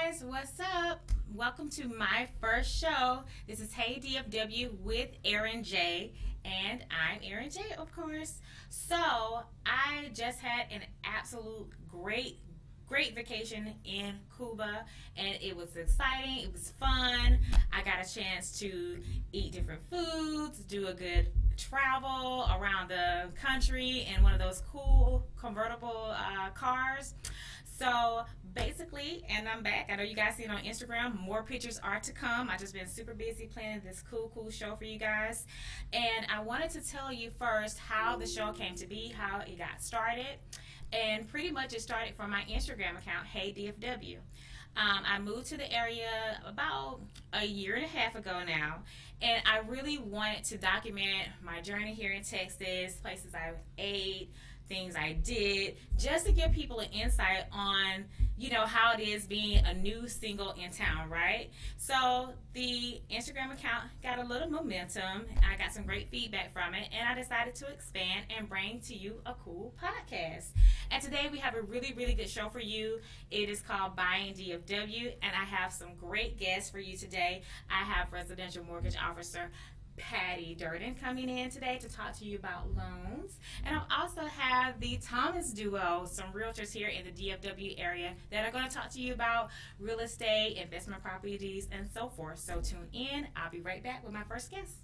guys, what's up? Welcome to my first show. This is Hey DFW with Aaron J. And I'm Aaron J, of course. So, I just had an absolute great vacation in Cuba, and it was exciting. It was fun. I got a chance to eat different foods, do a good travel around the country in one of those cool convertible cars. So basically, and I'm back. I know you guys see it on Instagram. More pictures are to come. I just been super busy planning this cool show for you guys. And I wanted to tell you first how the show came to be, how it got started. And pretty much it started from my Instagram account, HeyDFW. I moved to the area about a year and a half ago now, and I really wanted to document my journey here in Texas, places I ate, things I did, just to give people an insight on, how it is being a new single in town, right? So the Instagram account got a little momentum. I got some great feedback from it, and I decided to expand and bring to you a cool podcast. And today we have a really good show for you. It is called Buying DFW, and I have some great guests for you today. I have residential mortgage officer Patti Derden coming in today to talk to you about loans. And I also have the Thomas duo, some realtors here in the DFW area that are going to talk to you about real estate, investment properties, and so forth. So tune in. I'll be right back with my first guest.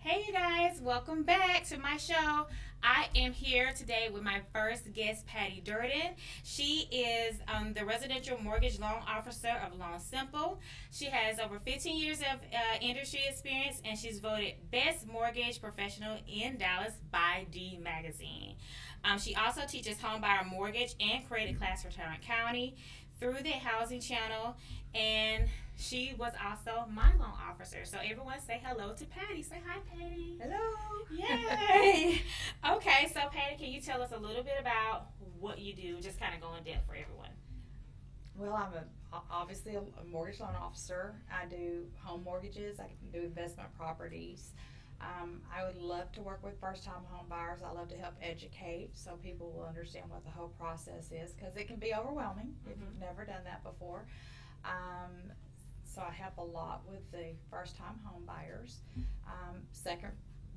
Hey you guys, welcome back to my show. I am here today with my first guest, Patti Derden. She is the residential mortgage loan officer of Loan Simple. She has over 15 years of industry experience, and she's voted Best Mortgage Professional in Dallas by D Magazine. She also teaches homebuyer mortgage and credit class for Tarrant County through the housing channel, and she was also my loan officer. So everyone say hello to Patti. Say hi, Patti. Hello. Yay. Okay, so Patti, can you tell us a little bit about what you do? Just kind of go in depth for everyone. Well, obviously a mortgage loan officer. I do home mortgages. I do investment properties. I would love to work with first-time home buyers. I love to help educate so people will understand what the whole process is, because it can be overwhelming if you've never done that before. So I help a lot with the first-time home buyers. Second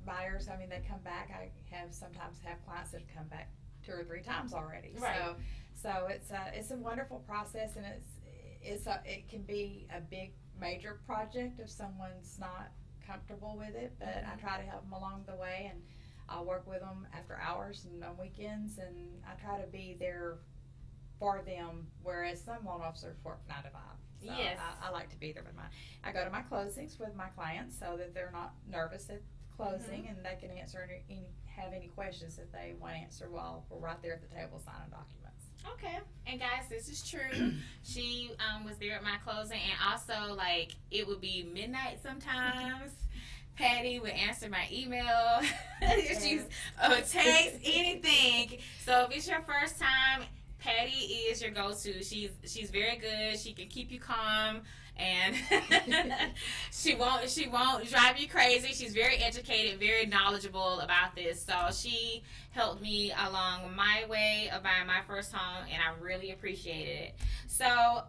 buyers, they come back. I sometimes have clients that have come back 2 or 3 times already. Right. So it's a wonderful process, and it can be a big major project if someone's not comfortable with it. But I try to help them along the way, and I'll work with them after hours and on weekends, and I try to be there for them, whereas some loan officers work 9 to 5. So yes. I like to be there with I go to my closings with my clients so that they're not nervous at closing, and they can have any questions that they want answered while we're right there at the table signing documents. Okay. And guys, this is true. She was there at my closing, and also it would be midnight sometimes. Patti would answer my email. She's text, anything. So if it's your first time, Patti is your go-to. She's very good. She can keep you calm, and she won't drive you crazy. She's very educated, very knowledgeable about this. So she helped me along my way of buying my first home, and I really appreciated it. So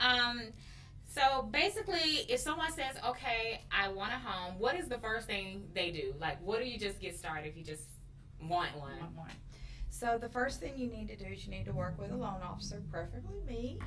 basically, if someone says, "Okay, I want a home," what is the first thing they do? What do you just get started if you just want one? So the first thing you need to do is you need to work with a loan officer, preferably me.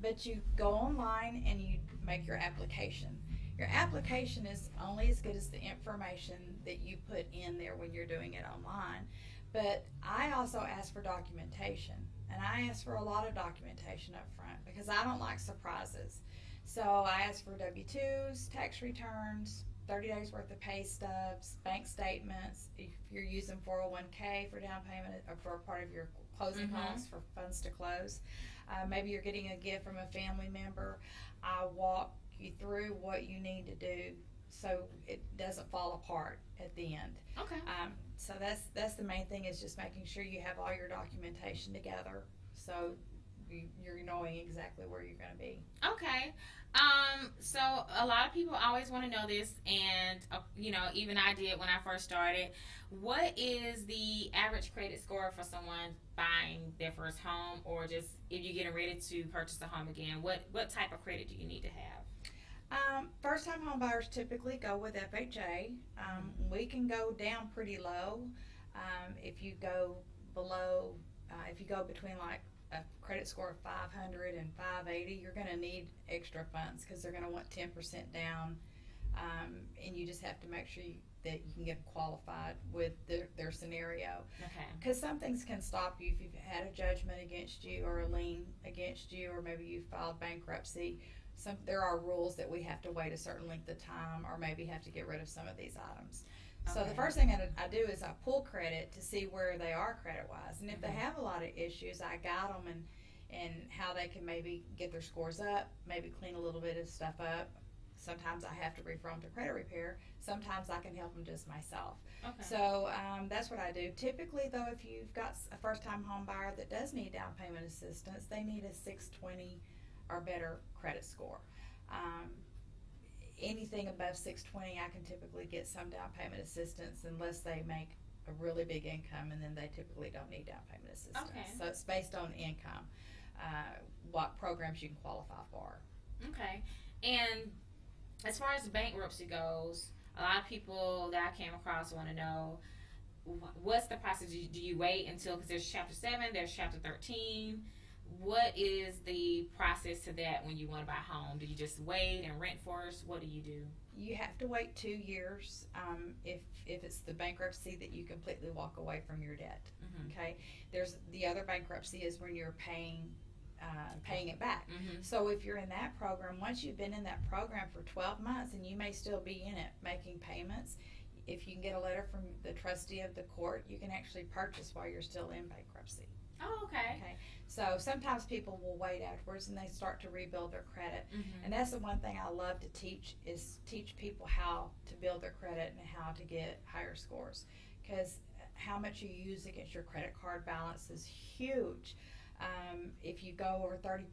But you go online and you make your application. Your application is only as good as the information that you put in there when you're doing it online. But I also ask for documentation, and I ask for a lot of documentation up front because I don't like surprises. So I ask for W-2s, tax returns, 30 days worth of pay stubs, bank statements, if you're using 401k for down payment or for part of your closing costs for funds to close. Maybe you're getting a gift from a family member. I walk you through what you need to do so it doesn't fall apart at the end. Okay. So that's the main thing, is just making sure you have all your documentation together so you're knowing exactly where you're going to be. Okay. So a lot of people always want to know this, and even I did when I first started. What is the average credit score for someone buying their first home, or just if you're getting ready to purchase a home again? What type of credit do you need to have? First-time home buyers typically go with FHA. We can go down pretty low. If you go below, if you go between like a credit score of 500 and 580, you're going to need extra funds because they're going to want 10% down, and you just have to make sure that you can get qualified with their scenario. Okay. Because some things can stop you if you've had a judgment against you or a lien against you, or maybe you filed bankruptcy. There are rules that we have to wait a certain length of time, or maybe have to get rid of some of these items. So the first thing I do is I pull credit to see where they are credit-wise. And if they have a lot of issues, I guide them and how they can maybe get their scores up, maybe clean a little bit of stuff up. Sometimes I have to refer them to credit repair. Sometimes I can help them just myself. Okay. So that's what I do. Typically, though, if you've got a first-time home buyer that does need down payment assistance, they need a 620 or better credit score. Anything above 620, I can typically get some down payment assistance unless they make a really big income, and then they typically don't need down payment assistance. Okay. So it's based on income, what programs you can qualify for. Okay. And as far as bankruptcy goes, a lot of people that I came across want to know, what's the process? Do you wait until, because there's chapter 7, there's chapter 13. What is the process to that when you want to buy a home? Do you just wait and rent first? What do you do? You have to wait 2 years if it's the bankruptcy that you completely walk away from your debt. Mm-hmm. Okay. There's the other bankruptcy is when you're paying it back. Mm-hmm. So if you're in that program, once you've been in that program for 12 months, and you may still be in it making payments, if you can get a letter from the trustee of the court, you can actually purchase while you're still in bankruptcy. Oh, okay. Okay. So sometimes people will wait afterwards and they start to rebuild their credit. Mm-hmm. And that's the one thing I love to teach people how to build their credit and how to get higher scores. Because how much you use against your credit card balance is huge. If you go over 30%,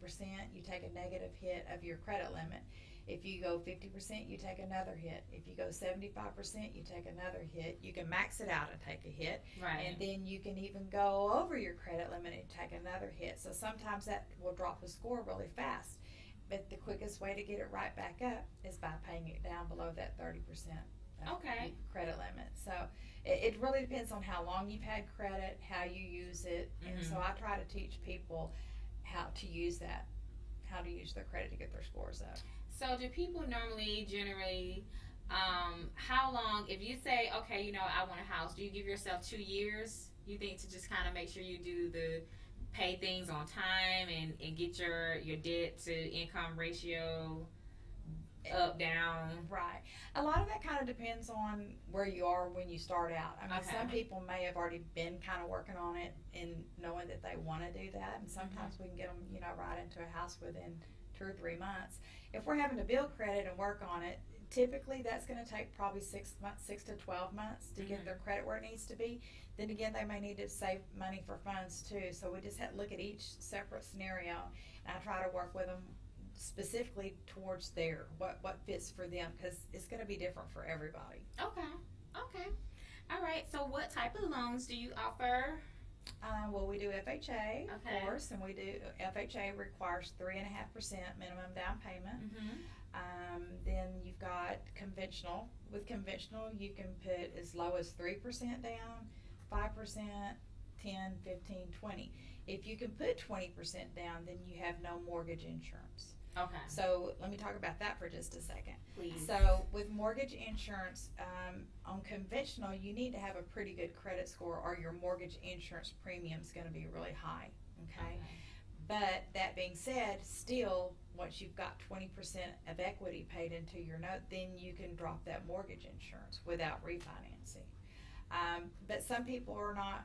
you take a negative hit of your credit limit. If you go 50%, you take another hit. If you go 75%, you take another hit. You can max it out and take a hit. Right. And then you can even go over your credit limit and take another hit. So sometimes that will drop the score really fast. But the quickest way to get it right back up is by paying it down below that 30% Okay. credit limit. So it really depends on how long you've had credit, how you use it. And so I try to teach people how to use that, how to use their credit to get their scores up. So do people normally generally, how long, if you say, okay, I want a house, do you give yourself 2 years, you think, to just kind of make sure you do pay things on time and get your debt to income ratio up, down? Right. A lot of that kind of depends on where you are when you start out. I mean, some people may have already been kind of working on it and knowing that they want to do that, and sometimes we can get them, right into a house within 2 or 3 months. If we're having to build credit and work on it, typically that's going to take probably 6 to 12 months to get their credit where it needs to be. Then again, they may need to save money for funds too. So we just have to look at each separate scenario, and I try to work with them specifically towards what fits for them, because it's going to be different for everybody. Okay. All right. So what type of loans do you offer? Well, we do FHA, Okay. of course, and we do FHA requires 3.5% minimum down payment. Then you've got conventional. With conventional, you can put as low as 3% down, 5%, 10, 15, 20. If you can put 20% down, then you have no mortgage insurance. Okay. So let me talk about that for just a second. Please. So with mortgage insurance, on conventional, you need to have a pretty good credit score, or your mortgage insurance premium is going to be really high. Okay. But that being said, still, once you've got 20% of equity paid into your note, then you can drop that mortgage insurance without refinancing. But some people are not,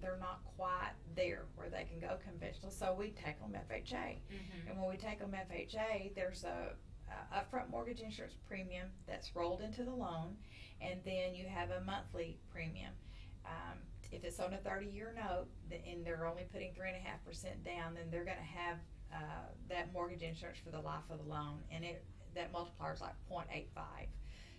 they're not quite there where they can go conventional, so we take them FHA. And when we take them FHA, there's a upfront mortgage insurance premium that's rolled into the loan, and then you have a monthly premium. if it's on a 30-year note and they're only putting 3.5% down, then they're going to have that mortgage insurance for the life of the loan, and that multiplier is like 0.85.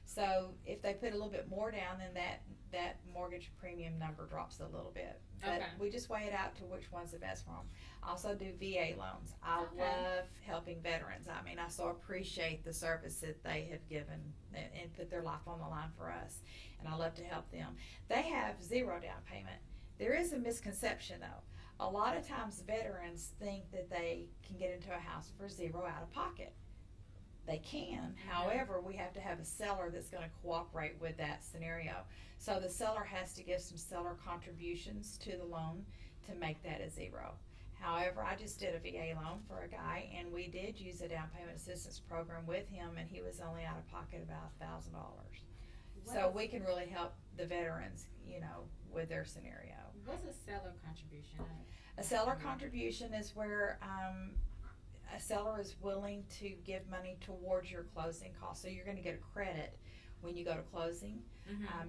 So if they put a little bit more down, then that mortgage premium number drops a little bit. But we just weigh it out to which one's the best for them. I also do VA loans. I love helping veterans. I mean, I so appreciate the service that they have given and put their life on the line for us, and I love to help them. They have 0 down payment. There is a misconception though. A lot of times veterans think that they can get into a house for 0 out of pocket. They can. However, we have to have a seller that's going to cooperate with that scenario. So the seller has to give some seller contributions to the loan to make that a 0. However, I just did a VA loan for a guy, and we did use a down payment assistance program with him, and he was only out of pocket about $1,000. So we can really help the veterans, you know, with their scenario. What's a seller contribution? A seller contribution is where a seller is willing to give money towards your closing costs. So you're going to get a credit when you go to closing.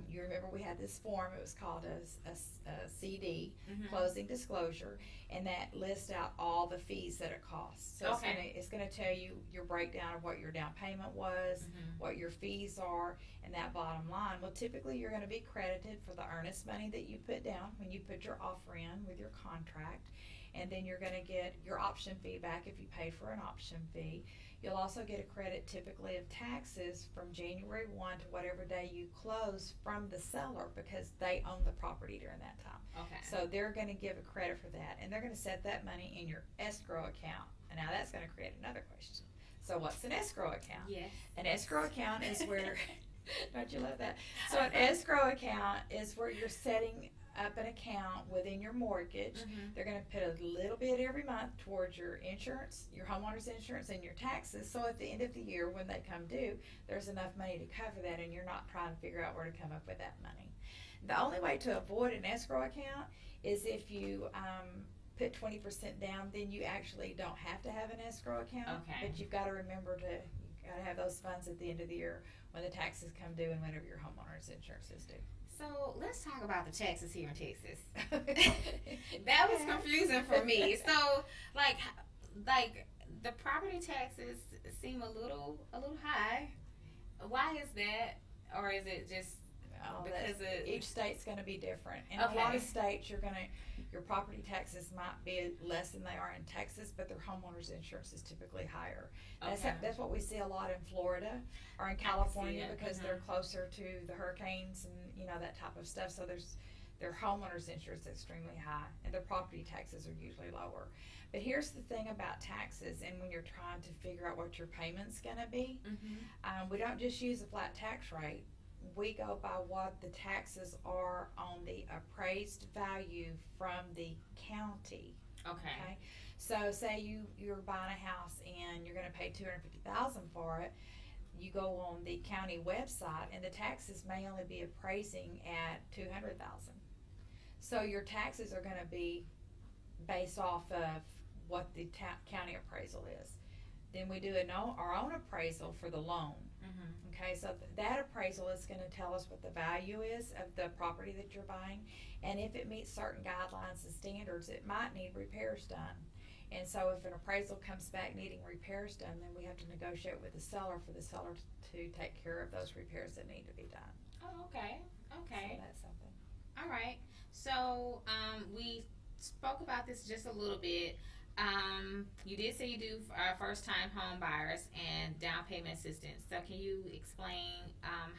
You remember we had this form, it was called a CD, closing disclosure, and that lists out all the fees that it costs. So it's going to tell you your breakdown of what your down payment was, what your fees are, and that bottom line. Well, typically you're going to be credited for the earnest money that you put down when you put your offer in with your contract. And then you're going to get your option fee back if you paid for an option fee. You'll also get a credit typically of taxes from January 1 to whatever day you close from the seller, because they own the property during that time. So they're going to give a credit for that, and they're going to set that money in your escrow account. And now that's going to create another question. So what's an escrow account? Yes. An escrow account is where, don't you love that? So an escrow account is where you're setting up an account within your mortgage. They're going to put a little bit every month towards your insurance, your homeowner's insurance, and your taxes. So at the end of the year, when they come due, there's enough money to cover that, and you're not trying to figure out where to come up with that money. The only way to avoid an escrow account is if you put 20% down, then you actually don't have to have an escrow account. But you've got to remember you got to have those funds at the end of the year when the taxes come due and whenever your homeowner's insurance is due. So let's talk about the taxes here in Texas. That was confusing for me. So like the property taxes seem a little high. Why is that? Or is it just because each state's going to be different? In a lot of states, your property taxes might be less than they are in Texas, but their homeowners insurance is typically higher. That's what we see a lot in Florida or in California, because they're closer to the hurricanes and that type of stuff. So their homeowners insurance is extremely high, and their property taxes are usually lower. But here's the thing about taxes, and when you're trying to figure out what your payment's going to be, we don't just use a flat tax rate. We go by what the taxes are on the appraised value from the county. Okay. So say you're buying a house and you're going to pay $250,000 for it. You go on the county website, and the taxes may only be appraising at $200,000. So your taxes are going to be based off of what the county appraisal is. Then we do our own appraisal for the loan. Okay, so that appraisal is going to tell us what the value is of the property that you're buying, and if it meets certain guidelines and standards, it might need repairs done. And so if an appraisal comes back needing repairs done, then we have to negotiate with the seller for the seller to take care of those repairs that need to be done. Oh, okay. So that's something. All right. So we spoke about this just a little bit. You did say you do first-time home buyers and down payment assistance. So can you explain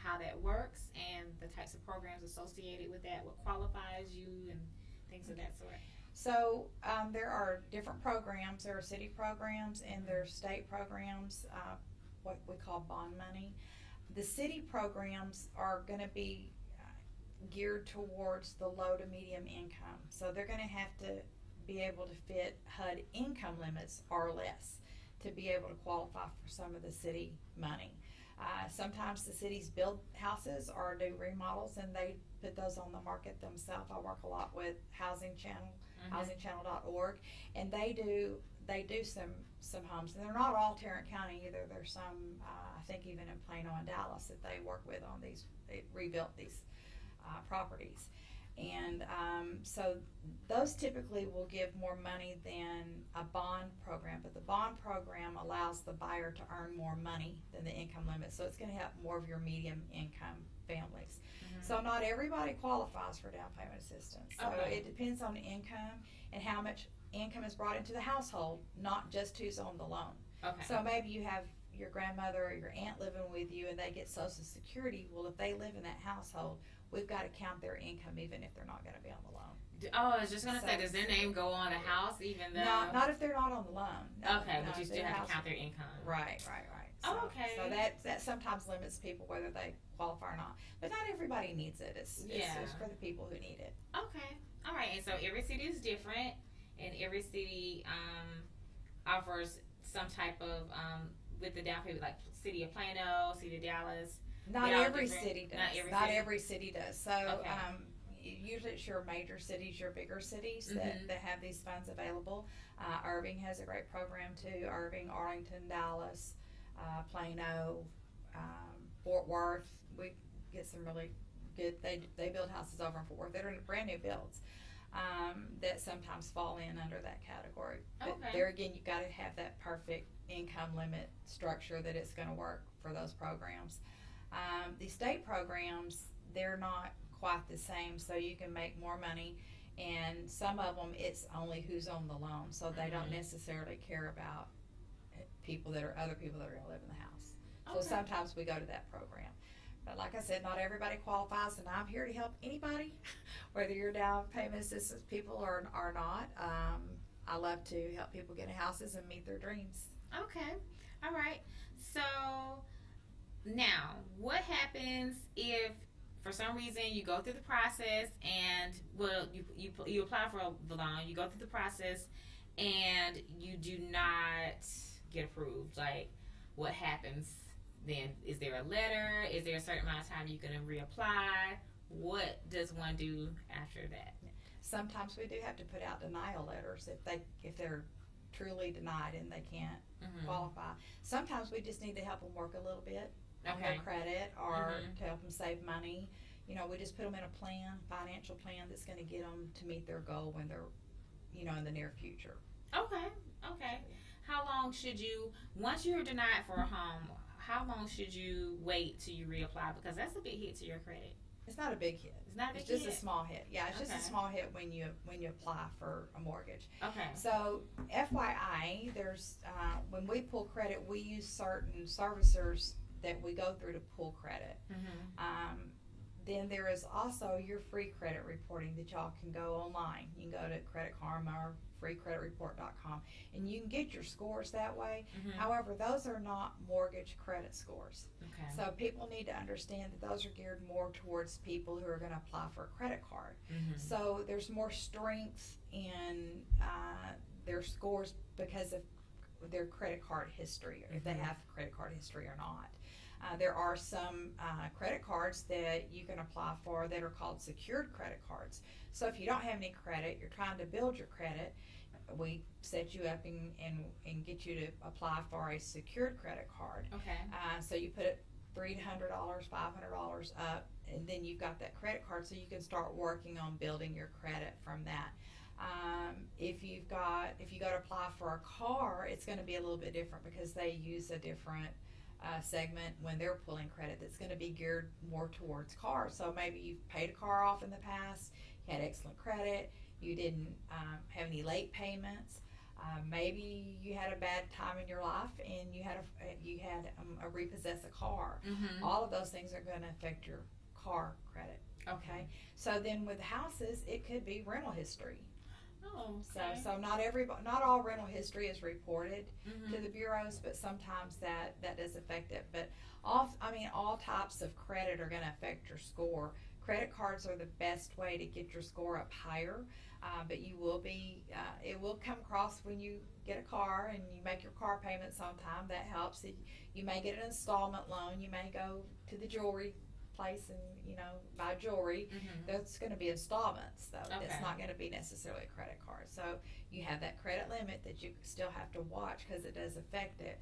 how that works and the types of programs associated with that, what qualifies you and things of that sort? So there are different programs. There are city programs and there are state programs, what we call bond money. The city programs are going to be geared towards the low to medium income. So they're going to have to be able to fit HUD income limits or less to be able to qualify for some of the city money. Sometimes the cities build houses or do remodels, and they put those on the market themselves. I work a lot with Housing Channel, housingchannel.org, and they do some homes, and they're not all Tarrant County either. There's some, I think even in Plano and Dallas, that they work with on these. They rebuilt these properties. And so those typically will give more money than a bond program, but the bond program allows the buyer to earn more money than the income limit, so it's going to help more of your medium income families. So not everybody qualifies for down payment assistance. So it depends on the income and how much income is brought into the household, not just who's on the loan. So maybe you have your grandmother or your aunt living with you and they get Social Security. Well, if they live in that household, we've got to count their income even if they're not going to be on the loan. Oh, I was just going to say, does their name go on the house even though? No, not if they're not on the loan. No, but you still have to count their income. Right. So, So that sometimes limits people whether they qualify or not. But not everybody needs it. It's for the people who need it. Okay. All right. And so every city is different, and every city offers some type of with the down payment, like City of Plano, City of Dallas. Not every city does. Not every city does. So usually it's your major cities, your bigger cities that have these funds available. Irving has a great program too. Irving, Arlington, Dallas, Plano, Fort Worth. We get some really good. They build houses over in Fort Worth that are brand new builds that sometimes fall in under that category. But there again, you've got to have that perfect income limit structure that it's going to work for those programs. The state programs, they're not quite the same, so you can make more money, and some of them it's only who's on the loan, so they don't necessarily care about other people that are going to live in the house. So sometimes we go to that program. But like I said, not everybody qualifies, and I'm here to help anybody, whether you're down payment assistance people or not. I love to help people get houses and meet their dreams. Okay. All right. So now, what happens if for some reason you go through the process and you apply for the loan, you go through the process and you do not get approved? Like, what happens then? Is there a letter? Is there a certain amount of time you can reapply? What does one do after that? Sometimes we do have to put out denial letters if they're truly denied and they can't qualify. Sometimes we just need to help them work a little bit on their credit or to help them save money. You know, we just put them in a financial plan that's going to get them to meet their goal when they're, in the near future. Okay. How long should you, once you're denied for a home, how long should you wait till you reapply? Because that's a big hit to your credit. It's not a big hit. It's not a big hit? It's just a small hit. Yeah, it's just a small hit when you apply for a mortgage. Okay. So, FYI, there's when we pull credit, we use certain servicers that we go through to pull credit. Then there is also your free credit reporting that y'all can go online. You can go to Credit Karma or freecreditreport.com and you can get your scores that way. However, those are not mortgage credit scores. So people need to understand that those are geared more towards people who are going to apply for a credit card. So there's more strength in their scores because of their credit card history, or if they have credit card history or not. There are some credit cards that you can apply for that are called secured credit cards. So if you don't have any credit, you're trying to build your credit, we set you up and get you to apply for a secured credit card. So you put it $300, $500 up, and then you've got that credit card, so you can start working on building your credit from that. If you go to apply for a car, it's going to be a little bit different because they use a different segment when they're pulling credit that's going to be geared more towards cars. So maybe you've paid a car off in the past, you had excellent credit, you didn't have any late payments, maybe you had a bad time in your life and you had a repossess a car. All of those things are going to affect your car credit. So then with houses, it could be rental history. So not all rental history is reported to the bureaus, but sometimes that does affect it. But all types of credit are going to affect your score. Credit cards are the best way to get your score up higher, but it will come across when you get a car and you make your car payments on time. That helps. You may get an installment loan. You may go to the jewelry place and buy jewelry. That's going to be installments though. It's not going to be necessarily a credit card. So you have that credit limit that you still have to watch because it does affect it.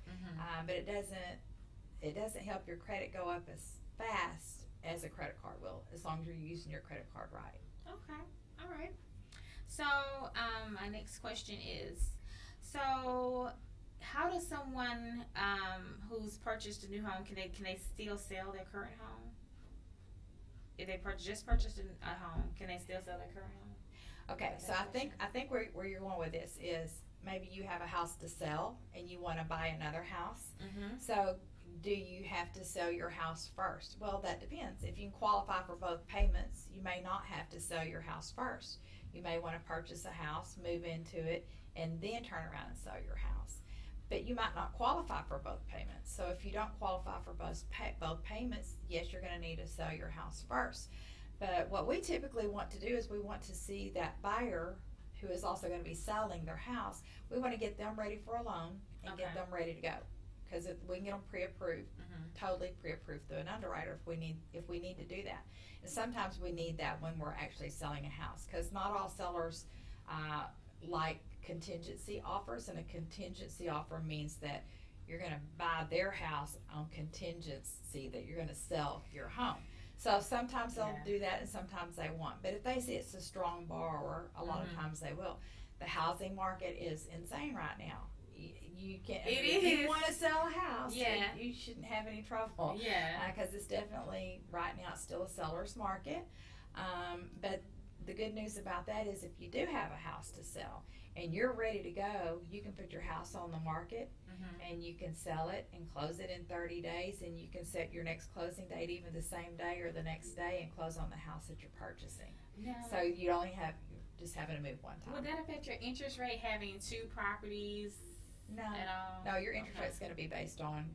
But it doesn't help your credit go up as fast as a credit card will, as long as you're using your credit card right. Okay. All right. So, my next question is, so how does someone who's purchased a new home can they still sell their current home? If they just purchased a home, can they still sell their current home? Okay, so I think where you're going with this is maybe you have a house to sell and you want to buy another house. Mm-hmm. So do you have to sell your house first? Well, that depends. If you can qualify for both payments, you may not have to sell your house first. You may want to purchase a house, move into it, and then turn around and sell your house. But you might not qualify for both payments. So if you don't qualify for both payments, yes, you're going to need to sell your house first. But what we typically want to do is we want to see that buyer who is also going to be selling their house. We want to get them ready for a loan and get them ready to go, because we can get them pre-approved, totally pre-approved through an underwriter if we need to do that. And sometimes we need that when we're actually selling a house, because not all sellers like contingency offers, and a contingency offer means that you're going to buy their house on contingency that you're going to sell your home. So sometimes they'll do that and sometimes they won't. But if they see it's a strong borrower, a lot of times they will. The housing market is insane right now. You can't. If you want to sell a house, you shouldn't have any trouble. Because it's definitely, right now, it's still a seller's market. But the good news about that is if you do have a house to sell and you're ready to go, you can put your house on the market and you can sell it and close it in 30 days, and you can set your next closing date even the same day or the next day and close on the house that you're purchasing. So you only have, just having to move one time. Would that affect your interest rate having two properties at all? No, your interest rate's going to be based on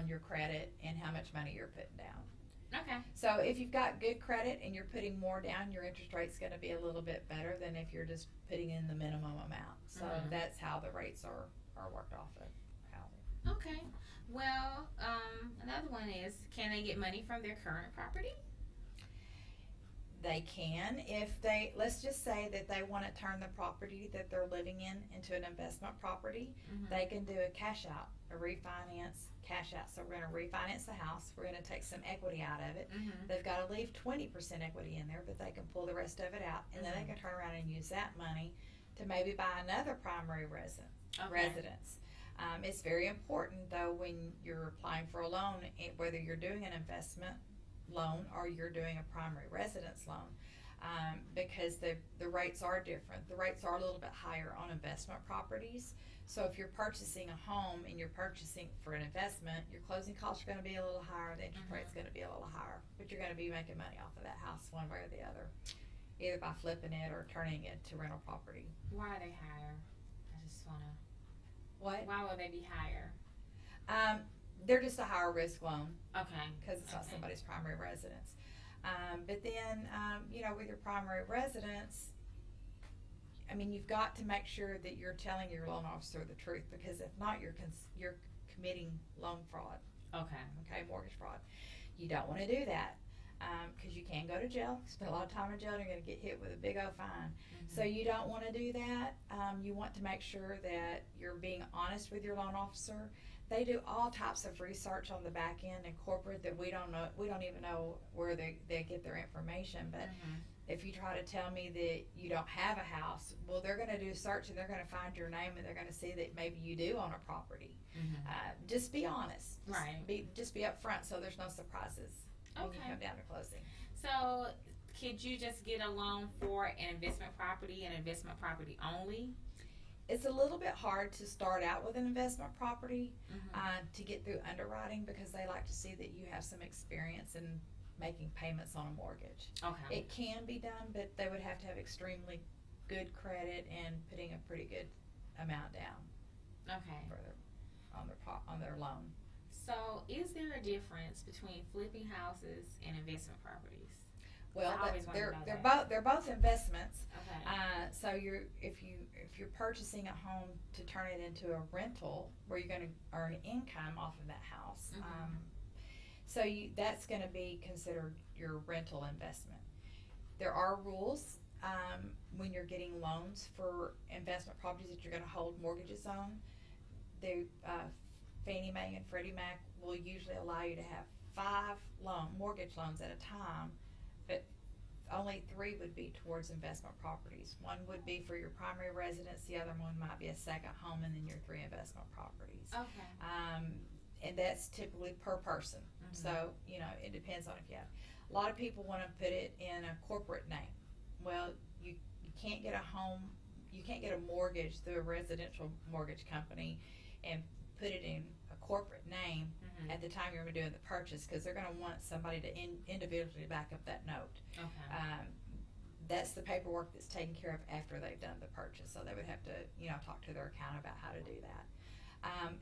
your credit and how much money you're putting down. Okay. So if you've got good credit and you're putting more down, your interest rate's going to be a little bit better than if you're just putting in the minimum amount. So that's how the rates are worked off of. Okay. Well, another one is, can they get money from their current property? They can. If they, let's just say that they want to turn the property that they're living in into an investment property, they can do a cash out, a refinance, cash out. So we're going to refinance the house. We're going to take some equity out of it. They've got to leave 20% equity in there, but they can pull the rest of it out, and then they can turn around and use that money to maybe buy another primary residence. It's very important, though, when you're applying for a loan, whether you're doing an investment loan or you're doing a primary residence loan, because the rates are different. The rates are a little bit higher on investment properties. So if you're purchasing a home and you're purchasing for an investment, your closing costs are going to be a little higher, the interest rate's going to be a little higher, but you're going to be making money off of that house one way or the other, either by flipping it or turning it to rental property. Why are they higher? I just want to... What? Why will they be higher? They're just a higher risk loan. Okay. Because it's not somebody's primary residence. But then, with your primary residence, I mean, you've got to make sure that you're telling your loan officer the truth, because if not, you're committing loan fraud. Okay, mortgage fraud. You don't want to do that, because you can go to jail, spend a lot of time in jail, and you're going to get hit with a big old fine. So you don't want to do that. You want to make sure that you're being honest with your loan officer. They do all types of research on the back end and corporate that we don't know. We don't even know where they get their information. But if you try to tell me that you don't have a house, well, they're going to do a search and they're going to find your name and they're going to see that maybe you do own a property. Just be honest. Just be upfront, so there's no surprises when you come down to closing. So could you just get a loan for an investment property only? It's a little bit hard to start out with an investment property to get through underwriting, because they like to see that you have some experience in making payments on a mortgage. It can be done, but they would have to have extremely good credit and putting a pretty good amount down. On their loan. So, is there a difference between flipping houses and investment properties? Well, they're both investments. So if you're purchasing a home to turn it into a rental where you're going to earn income off of that house, so that's going to be considered your rental investment. There are rules when you're getting loans for investment properties that you're going to hold mortgages on. Fannie Mae and Freddie Mac will usually allow you to have 5 mortgage loans at a time, but only 3 would be towards investment properties. One would be for your primary residence, the other one might be a second home, and then your 3 investment properties. Okay. And that's typically per person. So, it depends on if you have. A lot of people want to put it in a corporate name. Well, you can't get a home, you can't get a mortgage through a residential mortgage company and put it in a corporate name at the time you're doing the purchase, because they're going to want somebody to individually back up that note. Okay. That's the paperwork that's taken care of after they've done the purchase. So they would have to, talk to their accountant about how to do that.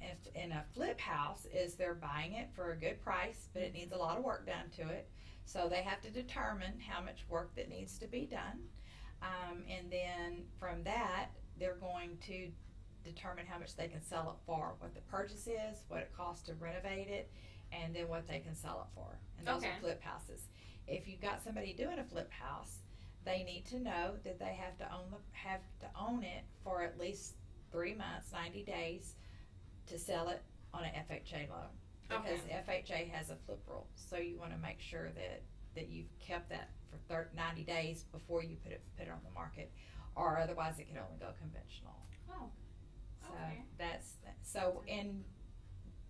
If in a flip house is they're buying it for a good price, but it needs a lot of work done to it. So they have to determine how much work that needs to be done. And then from that, they're going to determine how much they can sell it for, what the purchase is, what it costs to renovate it, and then what they can sell it for. And those are flip houses. If you've got somebody doing a flip house, they need to know that they have to own it for at least 3 months, 90 days, to sell it on an FHA loan, because FHA has a flip rule. So you want to make sure that you've kept that for 90 days before you put it on the market, or otherwise it can only go conventional. Oh. So and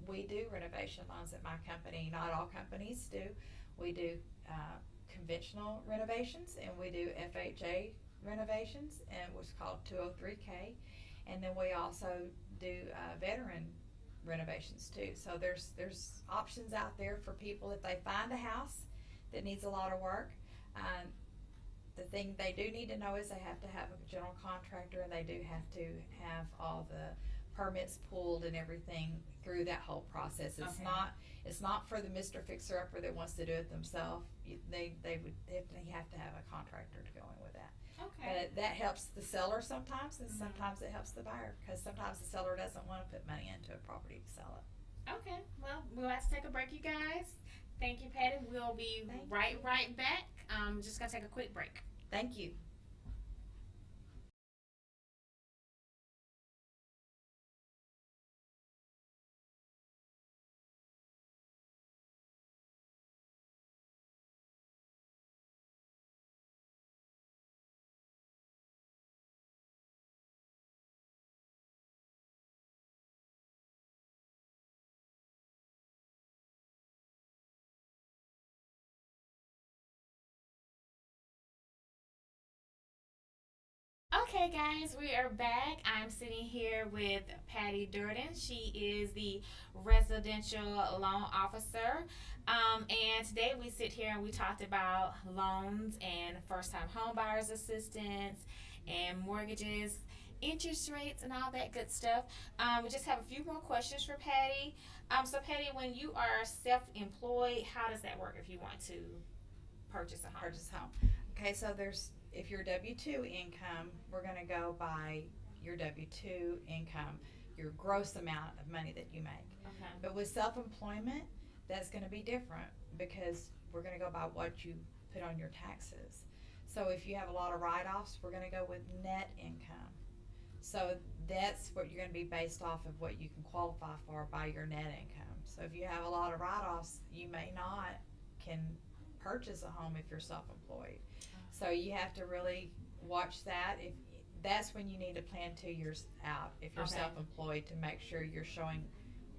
we do renovation loans at my company. Not all companies do. We do conventional renovations, and we do FHA renovations, and what's called 203K, and then we also do veteran renovations too. So there's options out there for people if they find a house that needs a lot of work. The thing they do need to know is they have to have a general contractor, and they do have to have all the permits pulled and everything through that whole process. It's not for the Mr. Fixer-Upper that wants to do it themselves. They would definitely have to have a contractor to go in with that. Okay. But that helps the seller sometimes, and sometimes it helps the buyer, because sometimes the seller doesn't want to put money into a property to sell it. Okay. Well, we'll have to take a break, you guys. Thank you, Patti. We'll be right back. Just gonna take a quick break. Thank you. Okay, guys, we are back. I'm sitting here with Patti Derden. She is the residential loan officer. And today we sit here and we talked about loans and first-time home buyers assistance and mortgages, interest rates, and all that good stuff. We just have a few more questions for Patti. So, Patti, when you are self-employed, how does that work if you want to purchase a home? Okay, so if you're W-2 income, we're going to go by your W-2 income, your gross amount of money that you make. Okay. But with self-employment, that's going to be different, because we're going to go by what you put on your taxes. So if you have a lot of write-offs, we're going to go with net income. So that's what you're going to be based off of, what you can qualify for by your net income. So if you have a lot of write-offs, you may not can purchase a home if you're self-employed. So you have to really watch that. If that's when you need to plan 2 years out, if you're self-employed, to make sure you're showing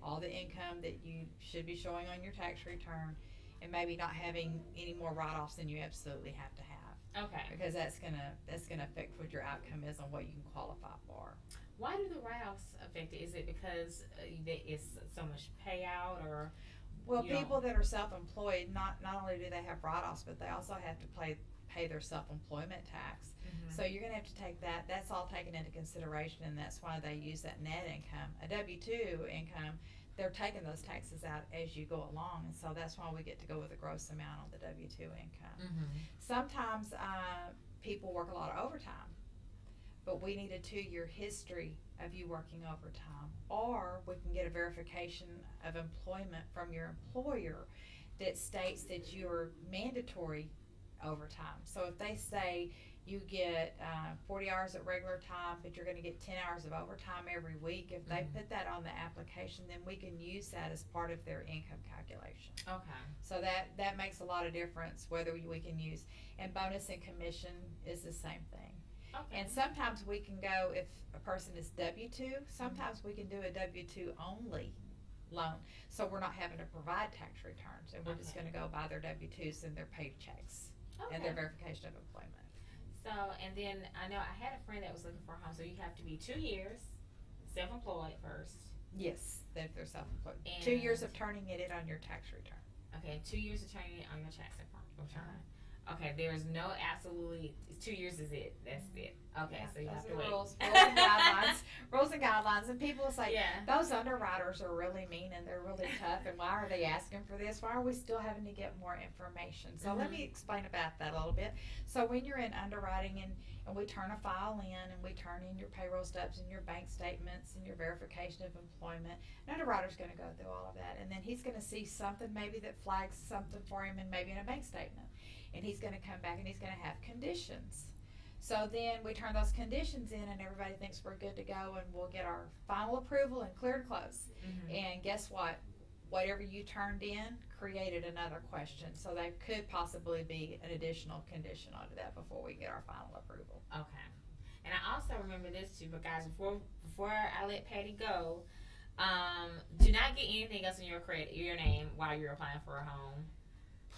all the income that you should be showing on your tax return, and maybe not having any more write-offs than you absolutely have to have. Okay. Because that's gonna affect what your outcome is on what you can qualify for. Why do the write-offs affect it? Is it because it's so much payout, or? Well, people that are self-employed, not only do they have write-offs, but they also have to pay their self-employment tax. So you're going to have to take that. That's all taken into consideration, and that's why they use that net income. A W-2 income, they're taking those taxes out as you go along, and so that's why we get to go with the gross amount on the W-2 income. Sometimes people work a lot of overtime, but we need a 2-year history of you working overtime, or we can get a verification of employment from your employer that states that you're mandatory overtime. So if they say you get 40 hours at regular time, but you're going to get 10 hours of overtime every week. If they put that on the application, then we can use that as part of their income calculation. Okay. So that makes a lot of difference whether we can use. And bonus and commission is the same thing. Okay. And sometimes we can go, if a person is W-2, sometimes we can do a W-2 only loan. So we're not having to provide tax returns, and we're just going to go by their W-2s and their paychecks and their verification of employment. So, and then I know I had a friend that was looking for a home, so you have to be 2 years self-employed first. Yes, if they're self-employed. And 2 years of turning it in on your tax return. Okay, 2 years of turning it on your tax return. Okay, there's no absolutely 2 years is it. That's it. Okay, Yeah, so you have those to are wait. rules and guidelines. Rules and guidelines. And people say, Yeah. those underwriters are really mean and they're really tough, and why are they asking for this? Why are we still having to get more information? So let me explain about that a little bit. So when you're in underwriting and we turn a file in and we turn in your payroll stubs and your bank statements and your verification of employment, an underwriter's going to go through all of that, and then he's going to see something maybe that flags something for him, and maybe in a bank statement, and he's going to come back and he's going to have conditions. So then we turn those conditions in and everybody thinks we're good to go, and we'll get our final approval and clear to close. And guess what? Whatever you turned in created another question. So there could possibly be an additional condition onto that before we get our final approval. Okay. And I also remember this too, but guys, before I let Patti go, do not get anything else in your name while you're applying for a home.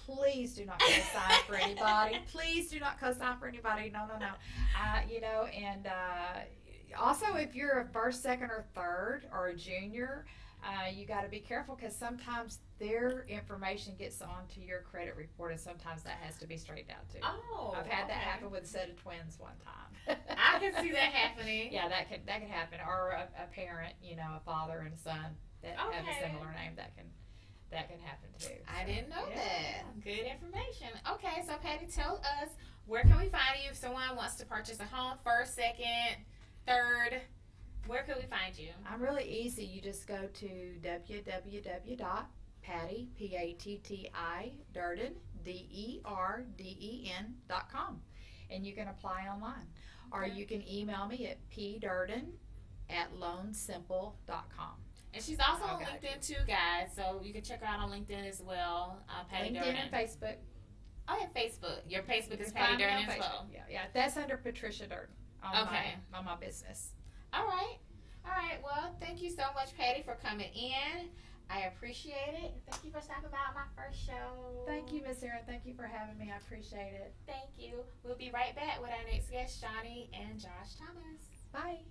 Please do not co-sign for anybody. Please do not co-sign for anybody. No. And also if you're a first, second, or third, or a junior, you got to be careful, because sometimes their information gets onto your credit report, and sometimes that has to be straightened out too. Oh, I've had that happen with a set of twins one time. I can see that happening. Yeah, that could happen, or a parent, a father and a son that have a similar name, that can happen too. I didn't know that. Good information. Okay, so Patti, tell us, where can we find you if someone wants to purchase a home, first, second, third? Where can we find you? I'm really easy. You just go to www.patti, P-A-T-T-I, Derden, DERDEN.com, and you can apply online. Or you can email me at pderden@loansimple.com. And she's also on LinkedIn too, guys, so you can check her out on LinkedIn as well. Patti LinkedIn Derden. and Facebook. Oh, yeah, Facebook. Your Facebook is Patti Derden as well. Yeah, that's under Patricia Derden on my business. All right. Well, thank you so much, Patti, for coming in. I appreciate it. Thank you for stopping about my first show. Thank you, Miss Erin. Thank you for having me. I appreciate it. Thank you. We'll be right back with our next guest, Shonnie and Josh Thomas. Bye.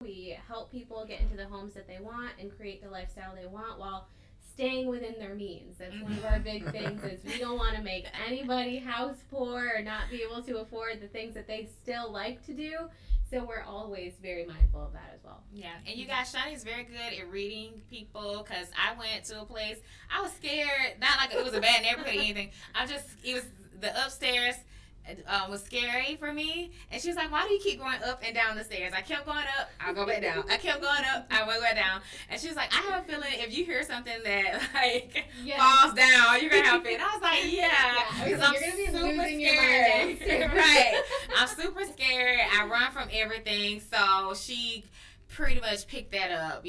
We help people get into the homes that they want and create the lifestyle they want while staying within their means. That's one of our big things, is we don't want to make anybody house poor or not be able to afford the things that they still like to do. So we're always very mindful of that as well. Yeah, and you guys, Shonnie's very good at reading people, because I went to a place, I was scared, not like it was a bad neighborhood or anything. It was the upstairs. Was scary for me, and she was like, "Why do you keep going up and down the stairs?" I kept going up, I'll go back down. I kept going up, I went back down. And she was like, "I have a feeling if you hear something that falls down, you're gonna have it." And I was like, "Yeah, because I'm gonna be super losing your scared." mind downstairs. Right, I'm super scared. I run from everything, so she pretty much picked that up,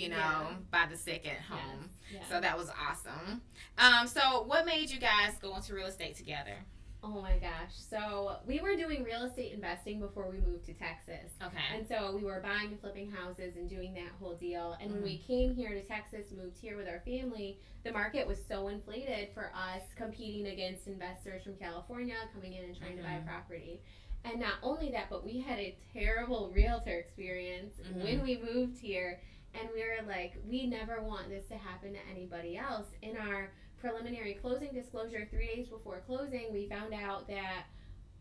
by the second home. Yes. So that was awesome. So what made you guys go into real estate together? Oh my gosh. So we were doing real estate investing before we moved to Texas. Okay. And so we were buying and flipping houses and doing that whole deal. And when we came here to Texas, moved here with our family, the market was so inflated for us competing against investors from California coming in and trying to buy a property. And not only that, but we had a terrible realtor experience when we moved here. And we were like, we never want this to happen to anybody else. In our preliminary closing disclosure 3 days before closing, we found out that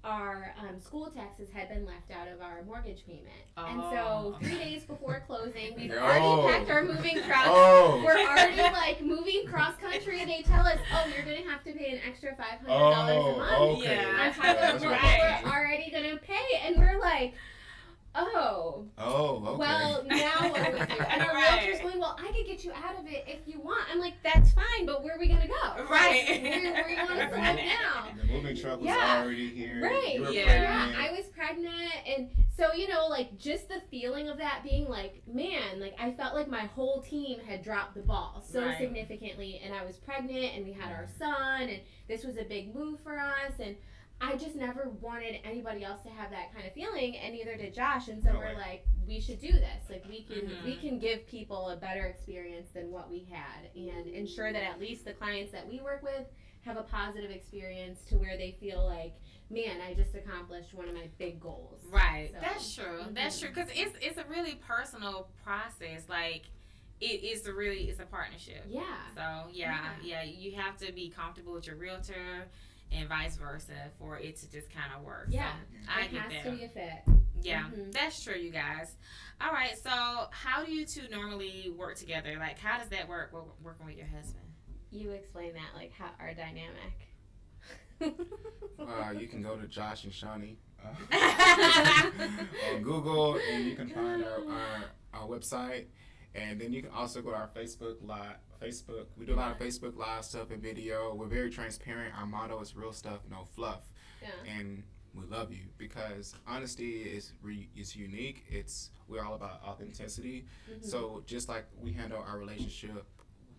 our school taxes had been left out of our mortgage payment. Oh. And so 3 days before closing, we've Oh. already packed our moving truck. Oh. We're already like moving cross country. They tell us, oh, you're going to have to pay an extra $500 a month. Okay. Yeah. On top of what Right. we're already going to pay. And we're like, oh. Oh, okay. Well, now what do we do? And our Right. realtor's going, well, I could get you out of it if you want. I'm like, that's fine, but where are we going to go? Right. Where you want us to live now? The moving truck was Yeah. already here. Right. You were Yeah. pregnant. Yeah, I was pregnant, and so, you know, like, just the feeling of that being like, man, like, I felt like my whole team had dropped the ball so Right. significantly, and I was pregnant, and we had our son, and this was a big move for us, and I just never wanted anybody else to have that kind of feeling, and neither did Josh, and so No we're way. like, we should do this. Like, we Mhm. can give people a better experience than what we had, and ensure that at least the clients that we work with have a positive experience to where they feel like, man, I just accomplished one of my big goals. Right. So, That's true. mhm. That's true. Because it's a really personal process. Like, it's a partnership. Yeah. So, yeah, you have to be comfortable with your realtor and vice versa for it to just kind of work. Yeah. So, I It get has that. to be a fit. Yeah, Mhm. that's true, you guys. All right, so how do you two normally work together? Like, how does that work working with your husband? You explain that, like, how our dynamic. You can go to Josh and Shonnie on Google, and you can find our website, and then you can also go to our Facebook Live. We do a lot of Facebook Live stuff and video. We're very transparent. Our motto is real stuff, no fluff, Yeah. and we love you because honesty is unique. We're all about authenticity. Mhm. So just like we handle our relationship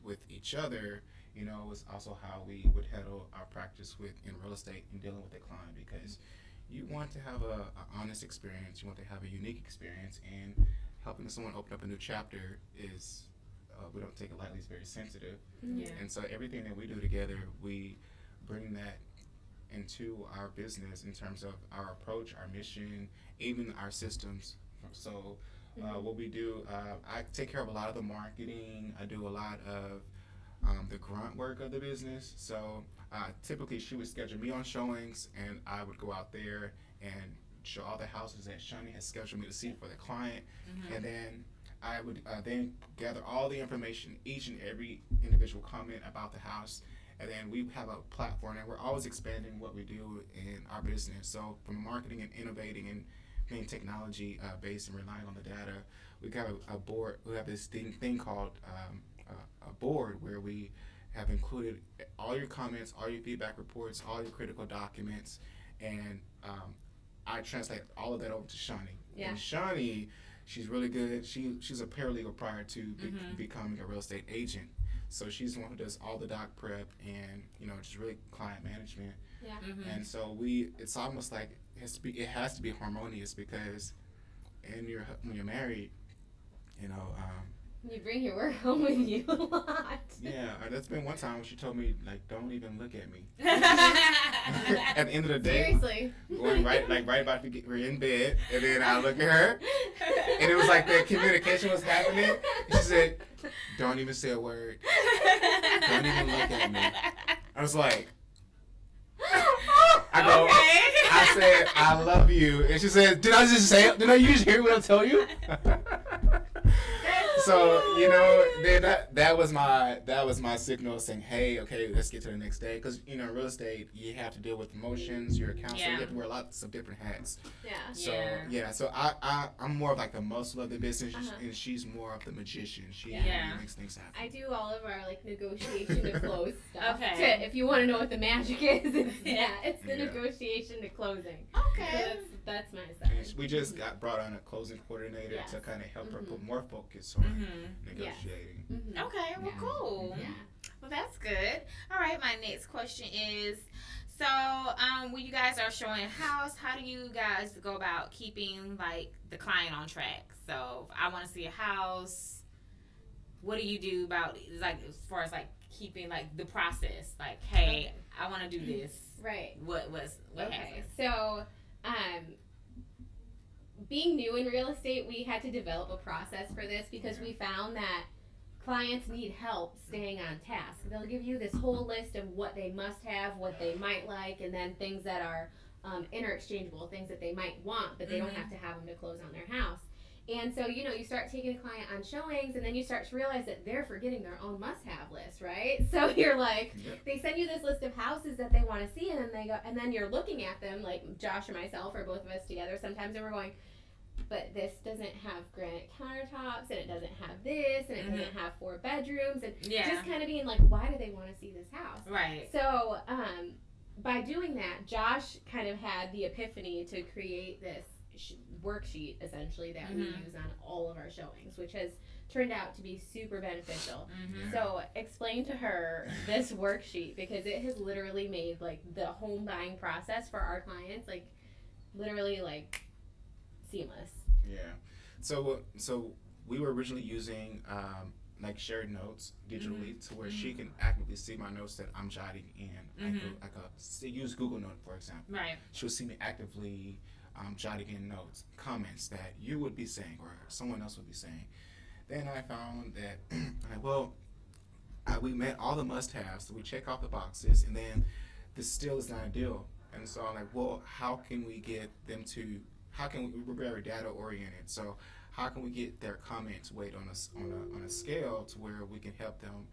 with each other, you know, it's also how we would handle our practice in real estate and dealing with a client, because you want to have a honest experience, you want to have a unique experience, and helping someone open up a new chapter is, we don't take it lightly, it's very sensitive. Yeah. And so everything that we do together, we bring that into our business in terms of our approach, our mission, even our systems. So what we do, I take care of a lot of the marketing. I do a lot of the grunt work of the business. So typically she would schedule me on showings, and I would go out there and show all the houses that Shonnie has scheduled me to see for the client. Mhm. And then I would then gather all the information, each and every individual comment about the house. And then we have a platform, and we're always expanding what we do in our business. So from marketing and innovating and being technology based and relying on the data, we got a board. We have this thing called a board where we have included all your comments, all your feedback reports, all your critical documents, and I translate all of that over to Shonnie. Yeah. And Shonnie, she's really good. She's a paralegal prior to Mhm. becoming a real estate agent. So she's the one who does all the doc prep and, you know, just really client management. Yeah. Mhm. And so it's almost like it has to be harmonious, because when you're married, you know, You bring your work home with you a lot. yeah, that's been one time when she told me, like, don't even look at me. At the end of the day, Seriously. going right about to we're in bed, and then I look at her, and it was like that communication was happening. She said, don't even say a word. Don't even look at me. I was like, I go, Okay. I said, I love you. And she said, did I just say it? Did you just hear what I tell you? So, you know, then that was my signal saying, hey, okay, let's get to the next day. Because, you know, in real estate, you have to deal with emotions, you're a counselor, Yeah. you have to wear lots of different hats. Yeah. So, Yeah. so I'm more of like the muscle of the business, Uh-huh. and she's more of the magician. She Yeah. makes things happen. I do all of our, like, negotiation to close stuff. Okay. If you want to know what the magic is, it's Yeah. that. It's the Yeah. negotiation to closing. Okay. So that's my And side. we just got brought on a closing coordinator Yes. to kind of help her Mhm. put more focus on Mhm. negotiating. Mhm. Okay, well, Yeah. cool. Yeah. Well, that's good. All right, my next question is, so when you guys are showing a house, how do you guys go about keeping, like, the client on track? So if I want to see a house, what do you do about, like, as far as, like, keeping, like, the process? Like, hey, Okay. I want to do this. Right. What Okay. happens? So, being new in real estate, we had to develop a process for this because we found that clients need help staying on task. They'll give you this whole list of what they must have, what they might like, and then things that are interchangeable things that they might want, but they don't have to have them to close on their house. And so, you know, you start taking a client on showings, and then you start to realize that they're forgetting their own must-have list, right? So you're like, they send you this list of houses that they want to see, and then they go, and then you're looking at them, like Josh or myself or both of us together sometimes, and we're going, but this doesn't have granite countertops, and it doesn't have this, and it doesn't have 4 bedrooms, and just kind of being like, why do they want to see this house? Right. So, by doing that, Josh kind of had the epiphany to create this worksheet essentially that we use on all of our showings, which has turned out to be super beneficial. So explain to her this worksheet, because it has literally made like the home buying process for our clients like literally like seamless. Yeah. So we were originally using like shared notes digitally to where she can actively see my notes that I'm jotting in. I could use Google Note, for example. Right. She'll see me actively jotting in notes, comments that you would be saying or someone else would be saying. Then I found that we met all the must-haves, so we check off the boxes, and then this still is not a deal. And so I'm like, well, how can we get them to? We're very data oriented, so how can we get their comments weighed on a scale to where we can help them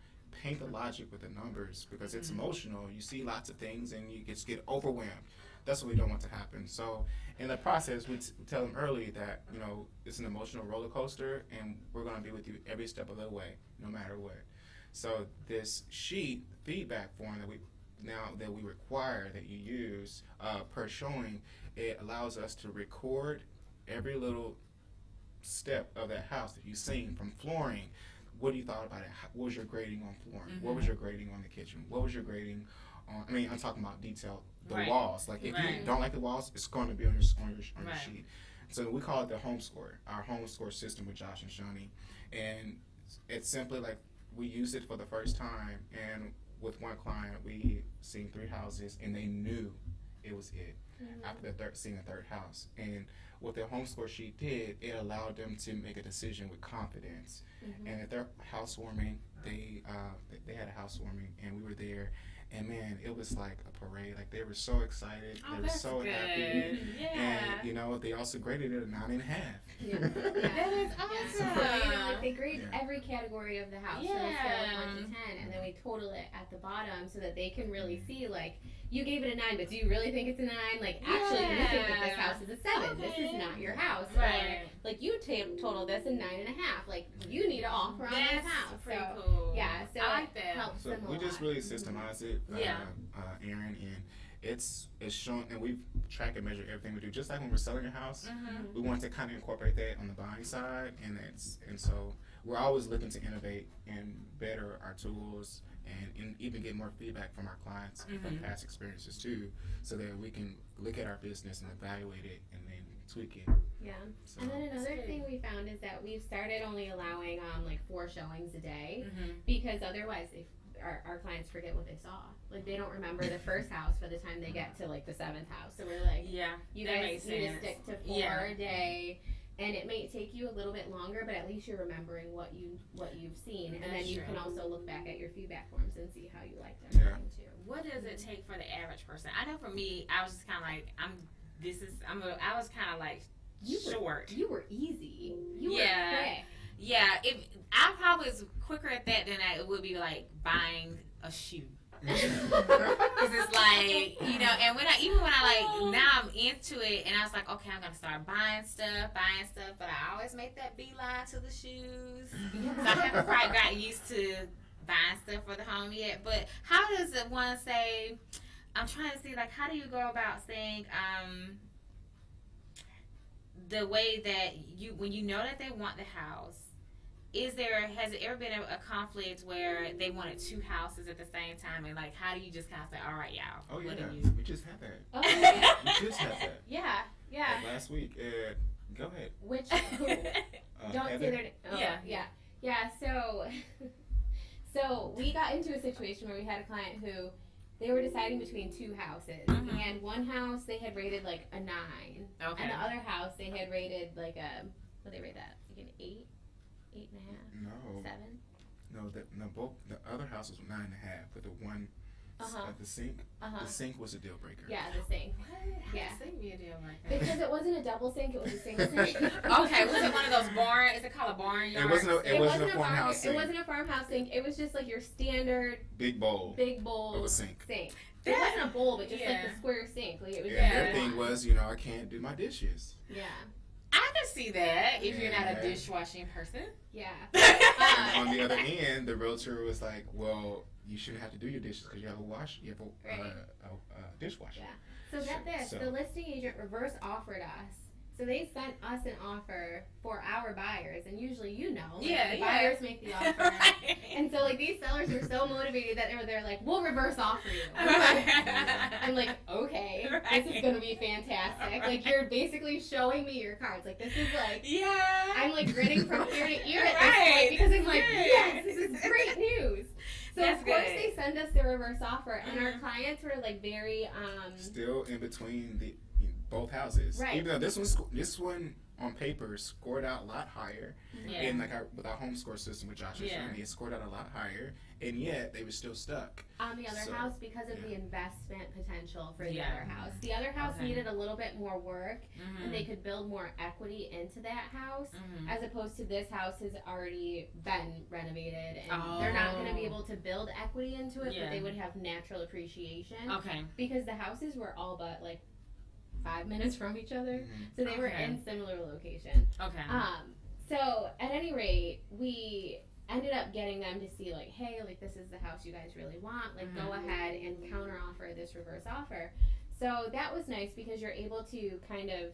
paint the logic with the numbers, because it's emotional. You see lots of things and you just get overwhelmed. That's what we don't want to happen. So in the process, we tell them early that, you know, it's an emotional roller coaster, and we're going to be with you every step of the way, no matter what. So this sheet feedback form that we require that you use per showing, it allows us to record every little step of that house that you've seen, from flooring. What do you thought about it? What was your grading on flooring? What was your grading on the kitchen? What was your grading on, I'm talking about detail, the walls. Like if you don't like the walls, it's going to be on your sheet. So we call it the home score, our home score system with Josh and Shonnie. And it's simply like we used it for the first time, and with one client, we seen 3 houses, and they knew it was it after seeing the third house. And what the home score sheet did, it allowed them to make a decision with confidence. And at their housewarming, they had a housewarming, and we were there. And man, it was like a parade. Like they were so excited. They were so happy. And you know, they also graded it a 9.5. That is awesome. So, you know, like they grade every category of the house on a scale of 1 to 10, and then we total it at the bottom so that they can really see, like, you gave it a 9, but do you really think it's a 9? Like, actually, you think that this house is a 7. This is not your house. Right. Or, like, you total this a 9.5. Like, you need an offer on this house. Pretty so, cool. Yeah, so I like that. it helps So them a we lot. just really systemize it, Aaron, and it's shown, and we track and measure everything we do. Just like when we're selling a house, we want to kind of incorporate that on the buying side, and so we're always looking to innovate and better our tools, and even get more feedback from our clients from past experiences too, so that we can look at our business and evaluate it and then tweak it. Yeah. So, And then another thing we found is that we've started only allowing like 4 showings a day, because otherwise our clients forget what they saw. Like they don't remember the first house by the time they get to like the 7th house. So we're like, you guys need to stick to 4 a day. And it may take you a little bit longer, but at least you're remembering what you've seen, and then you can also look back at your feedback forms and see how you liked everything too. What does it take for the average person? I know for me, I was just kind of like, I was kind of like short. You were easy. You were quick. Yeah, I probably was quicker at that than I would be like buying a shoe. Because it's like, you know, and when I now I'm into it, and I was like, okay, I'm gonna start buying stuff, but I always make that beeline to the shoes. So I haven't quite got used to buying stuff for the home yet. But how does one say? I'm trying to see, like, how do you go about saying the way that when you know that they want the house? Has it ever been a conflict where they wanted 2 houses at the same time, and like how do you just kind of say, all right, y'all? Oh yeah, we just had that. Oh, yeah. We just had that. Yeah. Like last week. Go ahead. Which who? Don't say their name. Oh, yeah. So we got into a situation where we had a client who they were deciding between 2 houses, and one house they had rated like a 9, and the other house they had rated like what they rate that, like an 8. 8.5? No. 7? No, both the other house was 9.5, but the one Uh-huh. The sink. Uh-huh. The sink was a deal breaker. Yeah, the sink. What? Yeah. Sink be a deal breaker. Because it wasn't a double sink, it was a single sink. Okay, was it one of those barn? Is it called a barnyard? It wasn't a It wasn't a farmhouse It sink. wasn't a farmhouse sink. It was just like your standard Big bowl bowl of a sink. It That- wasn't a bowl, but just like yeah. the square sink. Like it was Yeah, just their thing one. was, I can't do my dishes. Yeah. I can see that if you're not a Yeah. dishwashing person. Yeah. And on the other end, the realtor was like, well, you shouldn't have to do your dishes because you have a Right. dishwasher. Yeah. So get this, So- the listing agent reverse offered us. So they sent us an offer for our buyers, and usually the buyers make the offer. Right. And so like these sellers were so motivated that they're like, we'll reverse offer you. I'm like, okay, Right. this is gonna be fantastic. Like you're basically showing me your cards. Like this is like Yeah. I'm like grinning from ear to ear at this Right. point because I'm like, Good. yes, this is great news. So That's of course good. they send us the reverse offer, and our Mhm. clients were like very Still in between both houses. Right. Even though this one on paper scored out a lot higher, Yeah. and like with our home score system with Josh and Yeah. Shonnie, it scored out a lot higher, and yet they were still stuck. on the other So, house because of the yeah. investment potential for the Yeah. other house. The other house Okay. needed a little bit more work, Mhm. and they could build more equity into that house. Mhm. As opposed to this house has already been renovated, and they're not going to be able to build equity into it, Yeah. but they would have natural appreciation Okay. because the houses were all but like 5 minutes from each other, Mhm. so they were Okay. in similar locations. Okay. So at any rate, we ended up getting them to see like, hey, like this is the house you guys really want. Like go ahead and counteroffer this reverse offer. So that was nice because you're able to kind of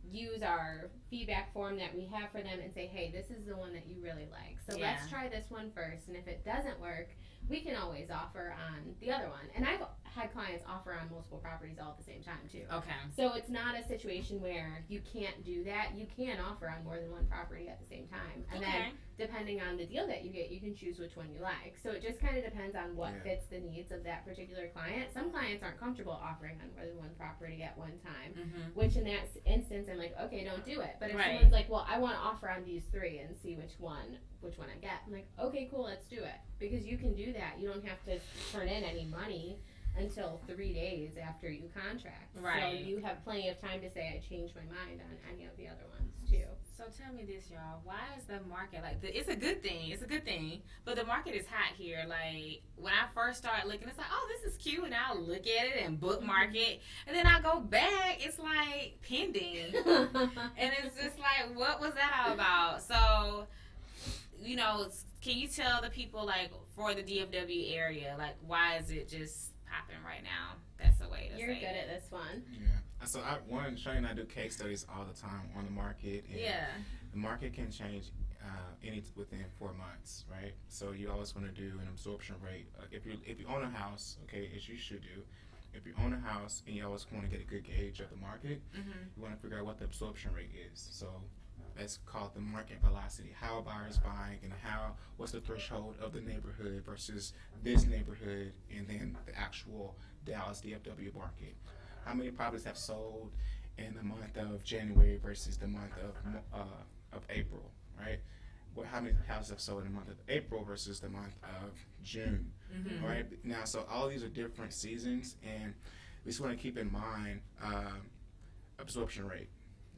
use our feedback form that we have for them and say, hey, this is the one that you really like. So let's Yeah. try this one first. And if it doesn't work, we can always offer on the other one. And I've had clients offer on multiple properties all at the same time too. Okay. So it's not a situation where you can't do that. You can offer on more than one property at the same time. And Okay. then depending on the deal that you get, you can choose which one you like. So it just kind of depends on what Yeah. fits the needs of that particular client. Some clients aren't comfortable offering on more than one property at one time, Mhm. which in that instance, I'm like, okay, don't do it. But if Right. someone's like, well, I want to offer on these three and see which one I get, I'm like, okay, cool, let's do it. Because you can do that. You don't have to turn in any money until 3 days after you contract. So Right. you have plenty of time to say, I changed my mind on any of the other ones too. So tell me this, y'all. Why is the market like it's a good thing. It's a good thing. But the market is hot here. Like when I first started looking, it's like, oh, this is cute, and I'll look at it and bookmark it, and then I go back, it's like pending, and it's just like, what was that all about? So, can you tell the people like for the DFW area, like why is it just popping right now? That's the way to You're say good it. at this one. Yeah. So Shonnie and I do case studies all the time on the market. And Yeah. The market can change within 4 months, right? So you always want to do an absorption rate. If you own a house, okay, as you should do. If you own a house and you always want to get a good gauge of the market, you want to figure out what the absorption rate is. So that's called the market velocity. How a buyer is buying and what's the threshold of the neighborhood versus this neighborhood and then the actual Dallas DFW market. How many properties have sold in the month of January versus the month of April, right? How many houses have sold in the month of April versus the month of June, all right? Now, so all these are different seasons, and we just want to keep in mind absorption rate,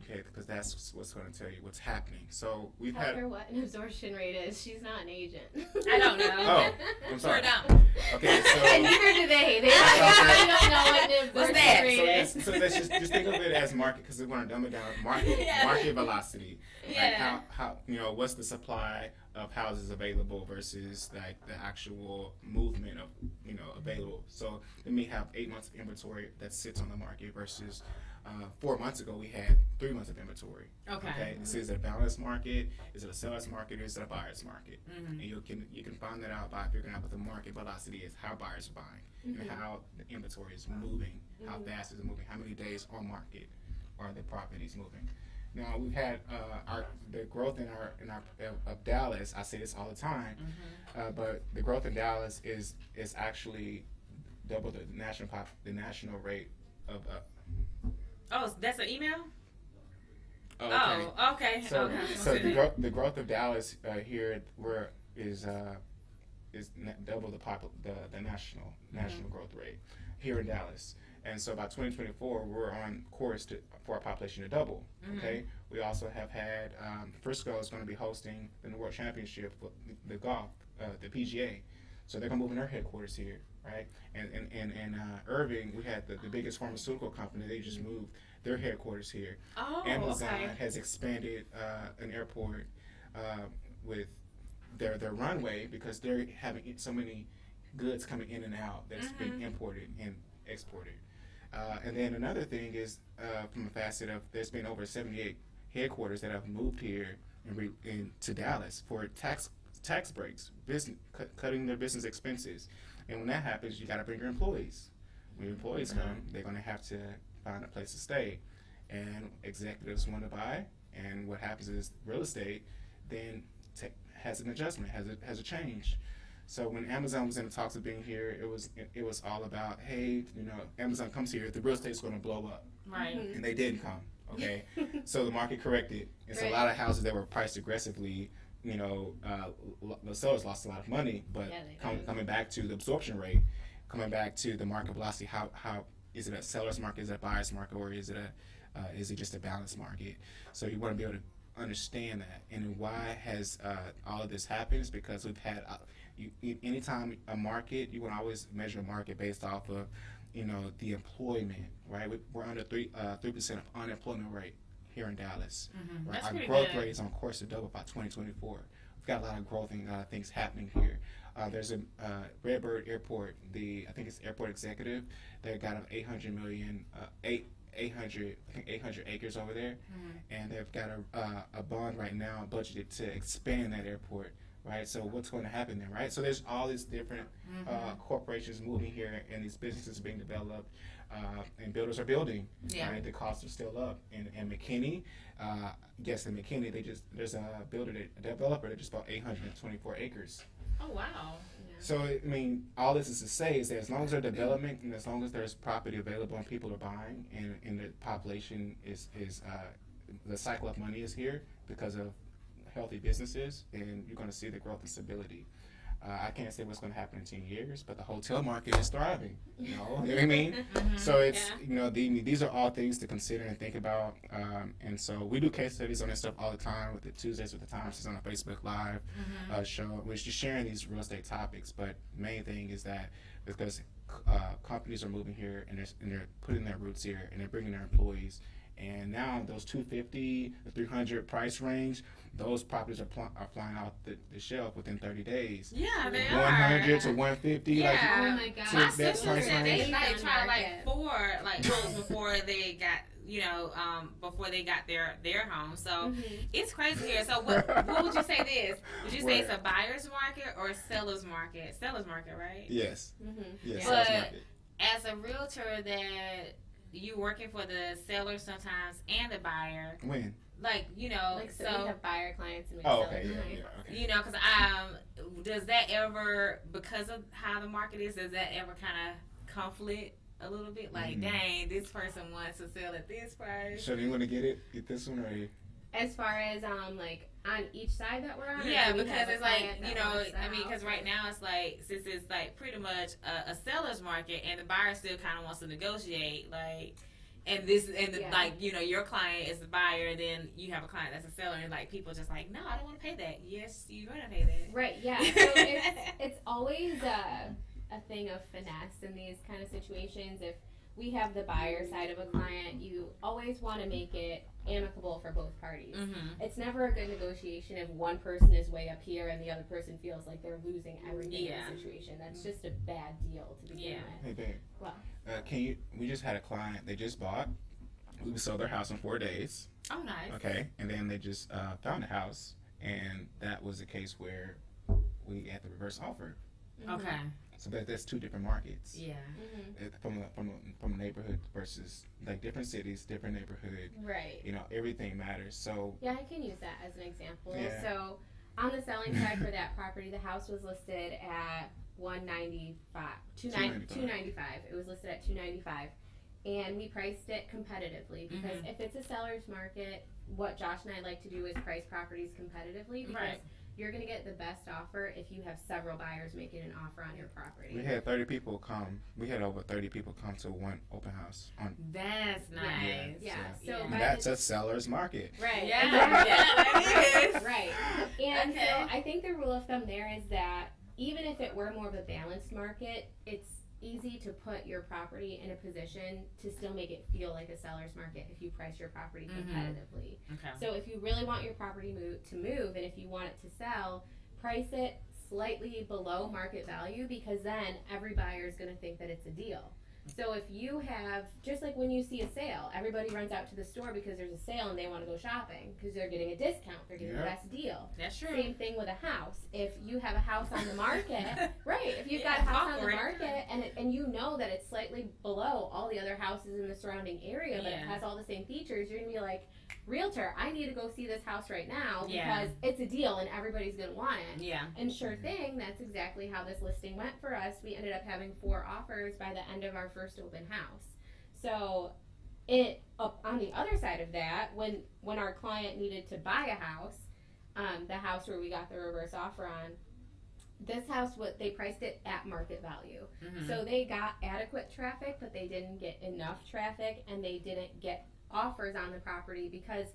okay? Because that's what's going to tell you what's happening. So we've Tell had. her what an absorption rate is. She's not an agent. I don't know. Oh, I'm sorry. Sure don't. Okay, so. And neither do they. They really don't know what an What's absorption that? rate So let's just think of it as market, because we want to dumb it down. Market velocity. Yeah. Like how what's the supply of houses available versus like the actual movement of available. So then we have 8 months of inventory that sits on the market versus 4 months ago we had 3 months of inventory. Okay. So is it a balanced market? Is it a seller's market? Or is it a buyer's market? And you can find that out by figuring out what the market velocity is, how buyers are buying, and how the inventory is moving, how fast is it moving, how many days on market are the properties moving. Now we've had the growth in our of Dallas. I say this all the time, but the growth in Dallas is actually double the national rate of. Oh, that's an email? Okay. Oh, okay. So, okay. so the growth of Dallas here is double the national growth rate here in Dallas. And so by 2024, we're on course for our population to double. Okay. We also have had Frisco is going to be hosting the World Championship for the golf, the PGA. So they're going to move in their headquarters here, right? And in Irving, we had the biggest pharmaceutical company. They just moved their headquarters here. Oh, Amazon okay. has expanded an airport with their runway because they're having so many goods coming in and out that's being imported and exported. And then another thing is from the facet of there's been over 78 headquarters that have moved here to Dallas for tax breaks, cutting their business expenses. And when that happens, you got to bring your employees. When your employees come, they're going to have to find a place to stay. And executives want to buy, and what happens is real estate then has an adjustment, has a change. So when Amazon was in the talks of being here, it was all about, hey, Amazon comes here, the real estate's going to blow up. Right. And they didn't come. Okay. So the market corrected. It's a lot of houses that were priced aggressively. The sellers lost a lot of money, but coming back to the absorption rate, coming back to the market velocity, how is it a seller's market, is it a buyer's market, or is it just a balanced market? So you want to be able to understand that. And why has all of this happened is because we've had anytime a market, you want to always measure a market based off of the employment, right? We're under 3% of unemployment rate here in Dallas. Right? Our growth rate is on course to double by 2024. We've got a lot of growth and a lot of things happening here. There's a Redbird Airport, I think it's Airport Executive, they got an 800 acres over there, and they've got a bond right now budgeted to expand that airport. Right, so what's going to happen there, right? So there's all these different corporations moving here, and these businesses are being developed, and builders are building. Yeah. Right, the costs are still up. And McKinney, in McKinney, there's a developer that just bought 824 acres. Oh wow. So I mean, all this is to say is that as long as there's development and as long as there's property available and people are buying, and the population is the cycle of money is here because of healthy businesses, and you're going to see the growth and stability. I can't say what's going to happen in 10 years, but the hotel market is thriving. You know what I mean? So it's these are all things to consider and think about. And so we do case studies on this stuff all the time with the Tuesdays with the Times. It's on a Facebook Live show. We're just sharing these real estate topics, but main thing is that because companies are moving here and they're putting their roots here and they're bringing their employees. And now those 250, the 300 price range, those properties are flying out the shelf within 30 days. Yeah, they 100 to 150. Yeah. Oh my God. My that sister price said they range. tried like 4 homes before they got before they got their home. So it's crazy here. So what would you say this? Would you say it's a buyer's market or a seller's market? Seller's market, right? Yes. Yes. But Seller's market. as a realtor that you working for the seller sometimes and the buyer. When? We have buyer clients and we Oh, sell okay, clients. okay. Because does that ever, because of how the market is, does that ever kind of conflict a little bit? Like, dang, this person wants to sell at this price. So do you want to get this one or? As far as on each side that we're on. Yeah, because it's like because right now it's like since it's like pretty much a seller's market and the buyer still kind of wants to negotiate your client is the buyer, then you have a client that's a seller, and like people just like, no, I don't want to pay that. Yes, you're gonna pay that. Right. Yeah. So it's always a thing of finesse in these kind of situations. If we have the buyer side of a client, you always want to make it amicable for both parties. It's never a good negotiation if one person is way up here and the other person feels like they're losing everything in the situation. That's just a bad deal to begin with. Hey babe. Well, we just had a client, they just bought. We sold their house in 4 days. Oh, nice. Okay, and then they just found a house, and that was a case where we had the reverse offer. Okay. So that's 2 different markets. Yeah. From a neighborhood versus like different cities, different neighborhood. right. Everything matters. So Yeah, I can use that as an example. Yeah. So on the selling side for that property, the house was listed at $295. It was listed at $295, and we priced it competitively because if it's a seller's market, what Josh and I like to do is price properties competitively because Right. you're going to get the best offer if you have several buyers making an offer on your property. We had 30 people come. We had over 30 people come to one open house. That's nice. Yeah. Yeah. So And that's a seller's market. right. Yeah, that is. Right. And Okay. so I think the rule of thumb there is that even if it were more of a balanced market, it's easy to put your property in a position to still make it feel like a seller's market if you price your property competitively. Okay. So if you really want your property to move and if you want it to sell, price it slightly below market value, because then every buyer is going to think that it's a deal. So if you have, just like when you see a sale, everybody runs out to the store because there's a sale and they want to go shopping because they're getting a discount, they're getting the best deal. That's true. Same thing with a house. If you have a house on the market, right, if you've got a house on the market and you know that it's slightly below all the other houses in the surrounding area, but it has all the same features, you're going to be like, realtor, I need to go see this house right now because it's a deal and everybody's going to want it. Yeah. And sure thing, that's exactly how this listing went for us. We ended up having 4 offers by the end of our first open house. So on the other side of that, when our client needed to buy a house, the house where we got the reverse offer on, this house, they priced it at market value. So they got adequate traffic, but they didn't get enough traffic, and they didn't get offers on the property because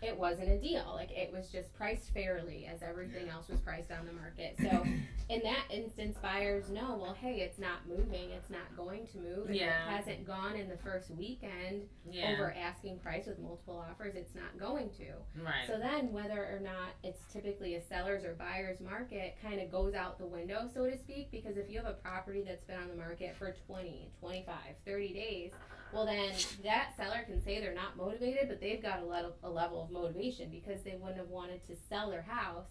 it wasn't a deal. Like, it was just priced fairly as everything else was priced on the market. So in that instance, buyers know, well, hey, it's not moving, it's not going to move. And if it hasn't gone in the first weekend over asking price with multiple offers, it's not going to. Right. So then whether or not it's typically a seller's or buyer's market kind of goes out the window, so to speak, because if you have a property that's been on the market for 20, 25, 30 days, well, then that seller can say they're not motivated, but they've got a level of motivation because they wouldn't have wanted to sell their house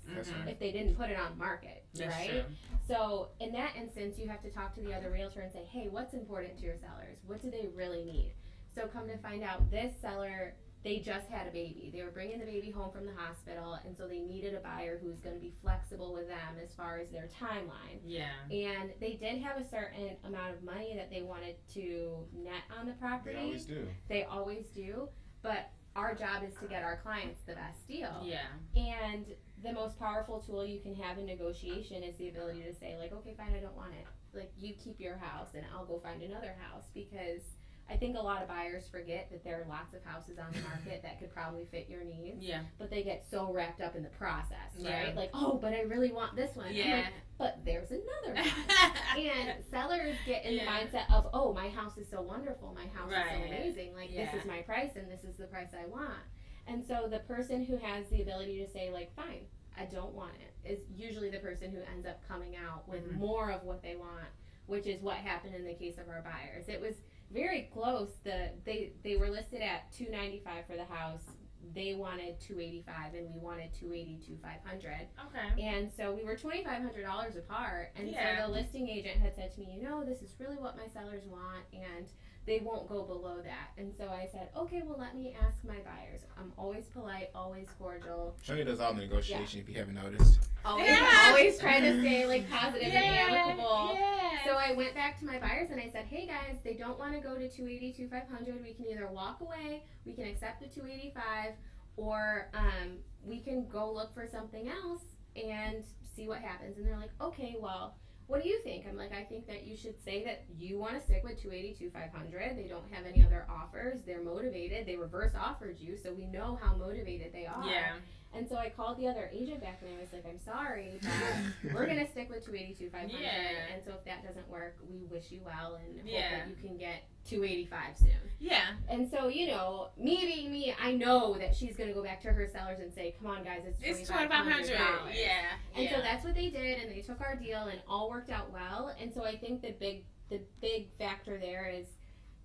if they didn't put it on the market, right? True. So in that instance, you have to talk to the other realtor and say, hey, what's important to your sellers? What do they really need? So come to find out, this seller, they just had a baby. They were bringing the baby home from the hospital, and so they needed a buyer who's going to be flexible with them as far as their timeline. Yeah. And they did have a certain amount of money that they wanted to net on the property. They always do. They always do, but our job is to get our clients the best deal. Yeah. And the most powerful tool you can have in negotiation is the ability to say, like, okay, fine, I don't want it. Like, you keep your house and I'll go find another house, because I think a lot of buyers forget that there are lots of houses on the market that could probably fit your needs. Yeah. But they get so wrapped up in the process, right? Yeah. Like, oh, but I really want this one. Yeah. I'm like, but there's another one. And sellers get in the mindset of, oh, my house is so wonderful. My house is so amazing. Like, this is my price and this is the price I want. And so the person who has the ability to say, like, fine, I don't want it, is usually the person who ends up coming out with more of what they want, which is what happened in the case of our buyers. It was very close. They were listed at $295 for the house. They wanted $285, and we wanted $280, $500. Okay. And so we were $2,500 apart. And so the listing agent had said to me, this is really what my sellers want, and they won't go below that. And so I said, okay, well, let me ask my buyers. I'm always polite, always cordial. Shonnie does all the negotiation, if you haven't noticed. Always trying to stay like positive and amicable. Yeah. So I went back to my buyers and I said, hey guys, they don't want to go to $280, $500. We can either walk away, we can accept the $285, or we can go look for something else and see what happens. And they're like, okay, well, what do you think? I'm like, I think that you should say that you want to stick with $280, $500. They don't have any other offers. They're motivated. They reverse offered you, so we know how motivated they are. Yeah. And so I called the other agent back and I was like, I'm sorry, but we're going to stick with $282, $500. Yeah. And so if that doesn't work, we wish you well and hope Yeah. that you can get $285 soon. Yeah. And so, me being me, I know that she's going to go back to her sellers and say, come on, guys, it's $2,500. Yeah. And so that's what they did, and they took our deal and all worked out well. And so I think the big factor there is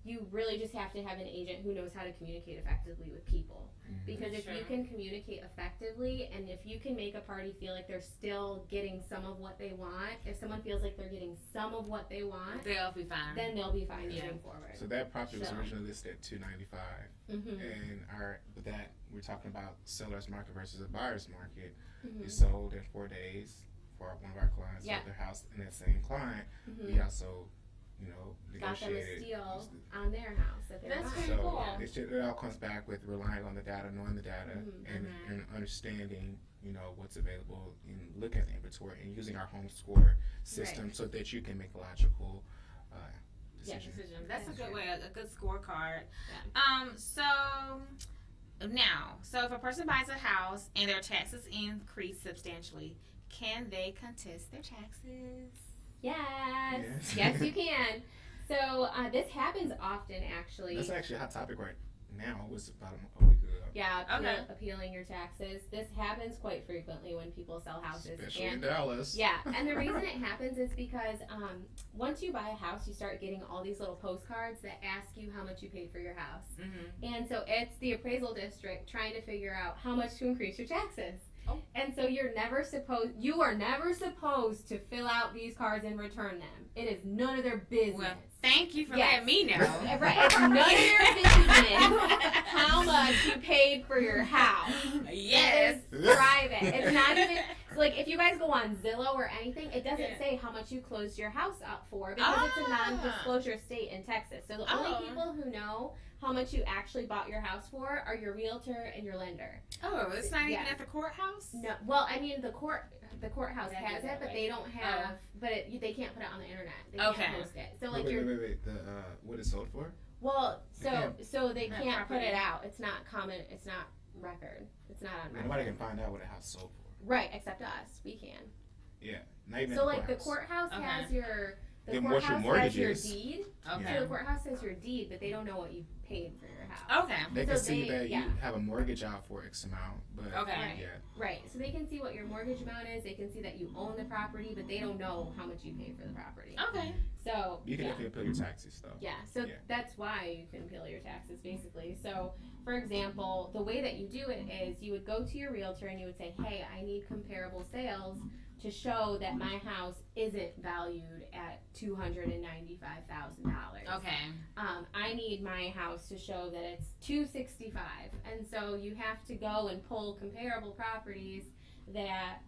you really just have to have an agent who knows how to communicate effectively with people. Because if you can communicate effectively, and if you can make a party feel like they're still getting some of what they want, if someone feels like they're getting some of what they want, they'll be fine. then they'll be fine moving forward. So that property was originally listed at $295, Mm-hmm. and with that, we're talking about seller's market versus a buyer's market. Mm-hmm. We sold in 4 days for one of our clients. Yeah. Sold their house, and that same client, Mm-hmm. we also got them a negotiated. steal on their house that they're That's buying. very So cool. it all comes back with relying on the data, knowing the data, Mhm. and understanding, what's available, and looking at the inventory and using our home score system so that you can make a logical decision. Decision. That's a That's good true. way, a good scorecard. Yeah. So if a person buys a house and their taxes increase substantially, can they contest their taxes? Yes. Yes, you can. So this happens often, actually. That's actually a hot topic right now. It was about a week ago. Yeah, Okay. appealing your taxes. This happens quite frequently when people sell houses. Especially in Dallas. Yeah, and the reason it happens is because once you buy a house, you start getting all these little postcards that ask you how much you paid for your house. Mm-hmm. And so it's the appraisal district trying to figure out how much to increase your taxes. Oh. And so you are never supposed to fill out these cards and return them. It is none of their business. Well, thank you for Yes. letting me know. Right, it's none of your business how much you paid for your house. Yes. It is private. It's not even like if you guys go on Zillow or anything, it doesn't Yeah. say how much you closed your house up for because it's a non-disclosure state in Texas. So the only people who know how much you actually bought your house for are your realtor and your lender. Oh, it's not even Yeah. at the courthouse? No, well, I mean the courthouse That has is it, but right. they don't have. But they can't put it on the internet. They Okay. can't post it. So like Wait. What is sold for? well, Yeah. so they That can't put property. it out. It's not common. It's not record. It's not on record. Nobody can find out what a house sold for. Right, except us. We can. Yeah. Not even So at like the courthouse. courthouse Okay. has your Then what's your courthouse has your mortgages? deed. Okay. So the courthouse has your deed, but they don't know what you paid for your house. Okay. They so can see they- that yeah. you have a mortgage out for X amount, but Okay. Right. yeah. Right. So they can see what your mortgage amount is. They can see that you own the property, but they don't know how much you paid for the property. Okay. So You can yeah. definitely appeal your taxes though. Yeah, so Yeah. that's why you can appeal your taxes, basically. So, for example, the way that you do it is you would go to your realtor and you would say, hey, I need comparable sales to show that my house isn't valued at $295,000. Okay. I need my house to show that it's $265,000, and so you have to go and pull comparable properties that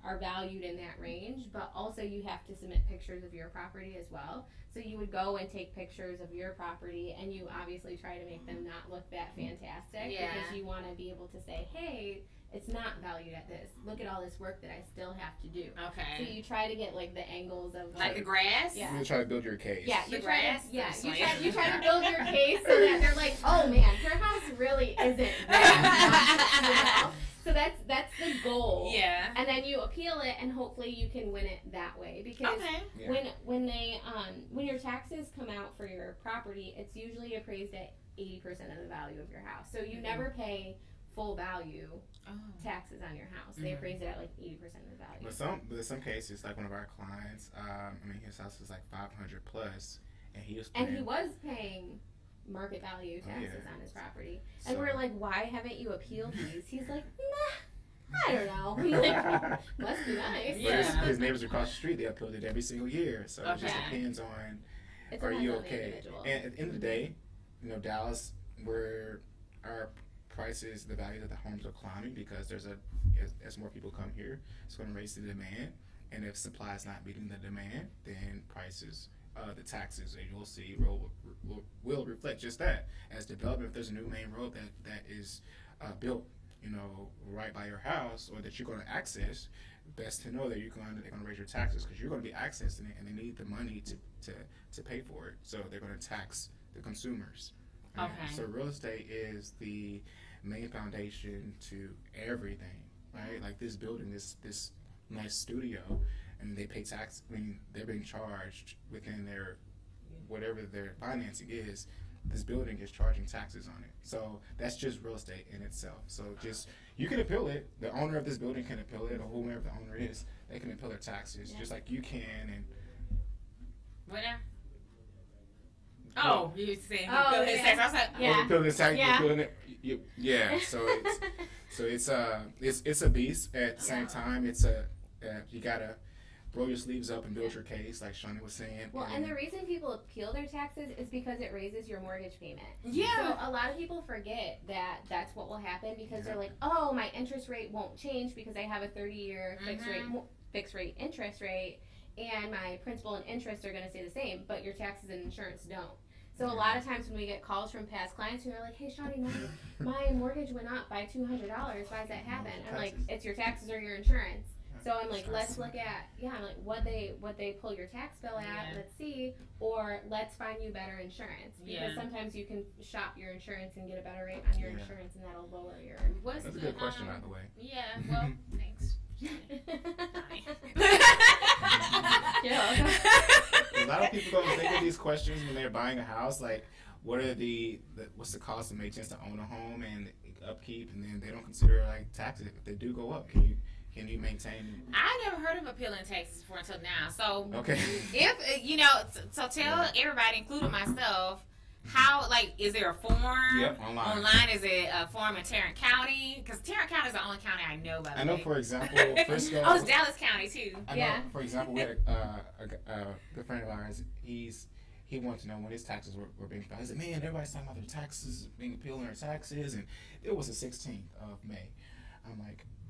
are valued in that range, but also you have to submit pictures of your property as well. So you would go and take pictures of your property, and you obviously try to make them not look that fantastic Yeah. because you want to be able to say, hey, it's not valued at this. Look at all this work that I still have to do. So Okay. you try to get like the angles of Like the grass? Yeah. You try to build your case. yeah, The you try grass? to, yeah, That's you like- try to build your case so that they're like, oh man, your house really isn't that much, So that's the goal. Yeah. And then you appeal it, and hopefully you can win it that way. Because Okay. Yeah. when your taxes come out for your property, it's usually appraised at 80% of the value of your house. So you never pay full value Oh. taxes on your house. They appraise it at like 80% of the value. But in some cases, like one of our clients, his house was like 500 plus, and he was paying. And he was paying market value taxes yeah. on his property. So- And we're like, why haven't you appealed these? He's like, nah, I don't know. He's like, must be nice. But Yeah. his neighbors across the street, they appealed it every single year. So it just Okay. depends on, It are depends you on the okay? individual. And at the end of the day, Dallas, where our prices, the value of the homes are climbing because as more people come here, it's going to raise the demand. And if supply is not meeting the demand, then prices, the taxes that you'll see will reflect just that. As development, if there's a new main road that is built, right by your house or that you're going to access, best to know that they're going to raise your taxes because you're going to be accessing it, and they need the money to pay for it. So they're going to tax the consumers. Okay. So real estate is the main foundation to everything, right? Like this building, this nice studio, and they pay tax. I mean, they're being charged within their whatever their financing is. This building is charging taxes on it. So that's just real estate in itself. So just you can appeal it. The owner of this building can appeal it, or whomever the owner is, they can appeal their taxes, just like you can. And What now? Oh, you said Oh, feel his yeah. tax. I was like, Yeah. appeal this tax, Yeah. appealing it. Yeah. So it's a beast. At the same time, it's you gotta roll your sleeves up and build your case, like Shonnie was saying. Well, and the reason people appeal their taxes is because it raises your mortgage payment. yeah. So a lot of people forget that that's what will happen because they're like, oh, my interest rate won't change because I have a 30-year fixed rate interest rate. and my principal and interest are going to stay the same, but your taxes and insurance don't. So a lot of times when we get calls from past clients who are like, "Hey, Shonnie, my mortgage went up by $200. Why does that happen?" I'm like, "It's your taxes or your insurance." So I'm like, let's look at, I'm like, what they pull your tax bill at, let's see, or let's find you better insurance. Because sometimes you can shop your insurance and get a better rate on your insurance, and that'll lower your... That's a good question, by the way. Yeah, well, thanks. A lot of people don't think of these questions when they're buying a house, like, what's the cost of maintenance to own a home and upkeep, and then they don't consider, like, taxes. If they do go up, can you maintain? I never heard of appealing taxes before until now. So, okay. If so tell everybody, including myself, how, like, is there a form? Yep, online. Online, is it a form in Tarrant County? Because Tarrant County is the only county I know, by the way. I know, for example, Frisco. Oh, it's Dallas County too. I know, for example, we had a good friend of ours. He wanted to know when his taxes were being filed. He said, "Man, everybody's talking about their taxes being appealed on their taxes," and it was the 16th of May.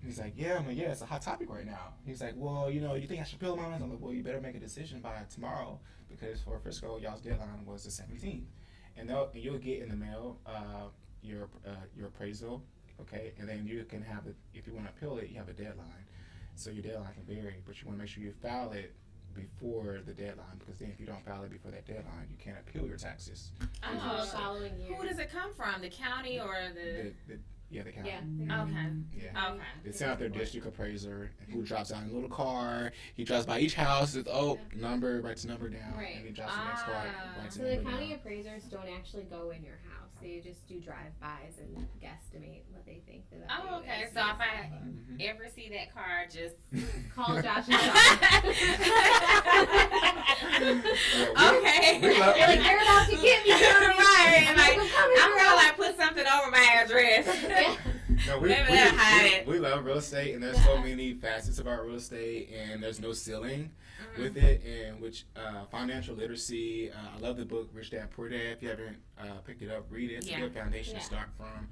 He's like, yeah, it's a hot topic right now. He's like, well, you think I should appeal mine? I'm like, well, you better make a decision by tomorrow, because for Frisco, y'all's deadline was the 17th. And you'll get in the mail your appraisal, okay? And then you can have it, if you want to appeal it, you have a deadline. So your deadline can vary, but you want to make sure you file it before the deadline, because then if you don't file it before that deadline, you can't appeal your taxes. Until the following year. Who does it come from? The county or the county. Yeah. Okay. Yeah. Okay. They send out their district appraiser, who drops out in a little car. He drives by each house. It's number, writes the number down, and he drops the next car, writes the number down. So the county appraisers don't actually go in your house. They just do drive-bys and guesstimate what they think the value Oh, okay. is. So if I ever see that car, just call Josh and Sean. Okay. You're like, they're about to get me. Right. Like, I'm gonna put something over my address. No, we love real estate, and there's so many facets about real estate, and there's no ceiling with it. And which financial literacy. I love the book Rich Dad Poor Dad. If you haven't picked it up, read it. It's a good foundation to start from.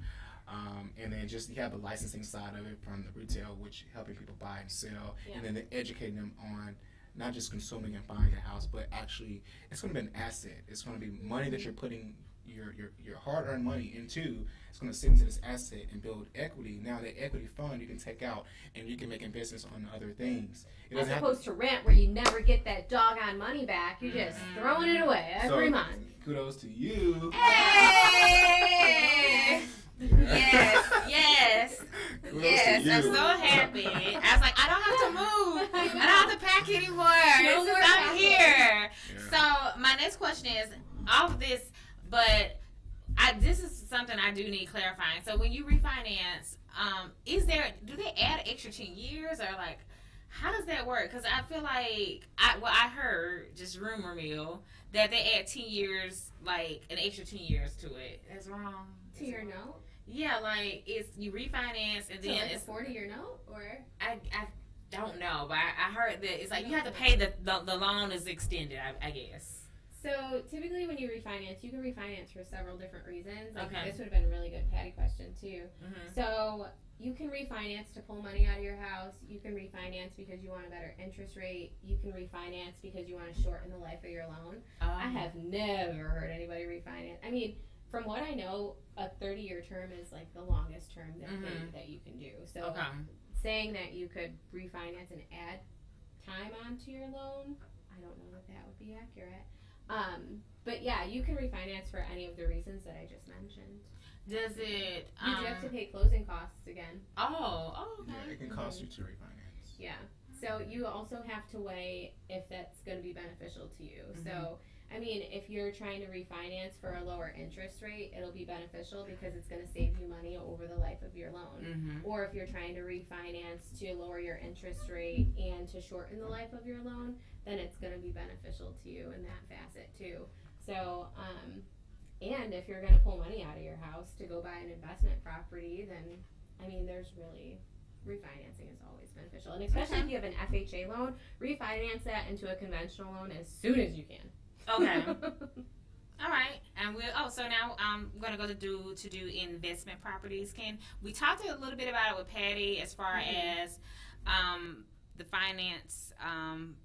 And then just you have the licensing side of it from the retail, which helping people buy and sell, and then educating them on not just consuming and buying a house, but actually it's going to be an asset. It's going to be money that you're putting your hard-earned money into. It's going to sit into this asset and build equity. Now that equity fund you can take out and you can make investments on other things. As opposed to rent, where you never get that doggone money back. You're just throwing it away every month. Kudos to you. Hey! Yes. I'm so happy. I was like, I don't have to move. I don't have to pack anymore. I'm here. So my next question is, all of this, but this is something I do need clarifying. So when you refinance, do they add extra 10 years, or like, how does that work? Because I feel like I heard, just rumor mill, that they add 10 years, like an extra 10 years to it. That's wrong. To your note? Yeah, like you refinance and then it's a 40-year note, or I don't know, but I heard that it's like you have to pay the loan is extended. I guess. So typically when you refinance, you can refinance for several different reasons. Like Okay. This would have been a really good Patty question too. So you can refinance to pull money out of your house. You can refinance because you want a better interest rate. You can refinance because you want to shorten the life of your loan. I have never heard anybody refinance. I mean, from what I know, a 30-year term is like the longest term that you can do. So saying that you could refinance and add time onto your loan, I don't know that would be accurate. But yeah, you can refinance for any of the reasons that I just mentioned. Does it? You do have to pay closing costs again. Okay. Yeah, it can cost you to refinance. Yeah. So you also have to weigh if that's going to be beneficial to you. So, I mean, if you're trying to refinance for a lower interest rate, it'll be beneficial because it's going to save you money over the life of your loan. Or if you're trying to refinance to lower your interest rate and to shorten the life of your loan, then it's going to be beneficial to you in that facet too. So, and if you're going to pull money out of your house to go buy an investment property, then, I mean, there's really, refinancing is always beneficial. And especially if you have an FHA loan, refinance that into a conventional loan as soon as you can. Okay. All right. And so now I'm going to go to do investment properties. We talked a little bit about it with Patty as far as the finance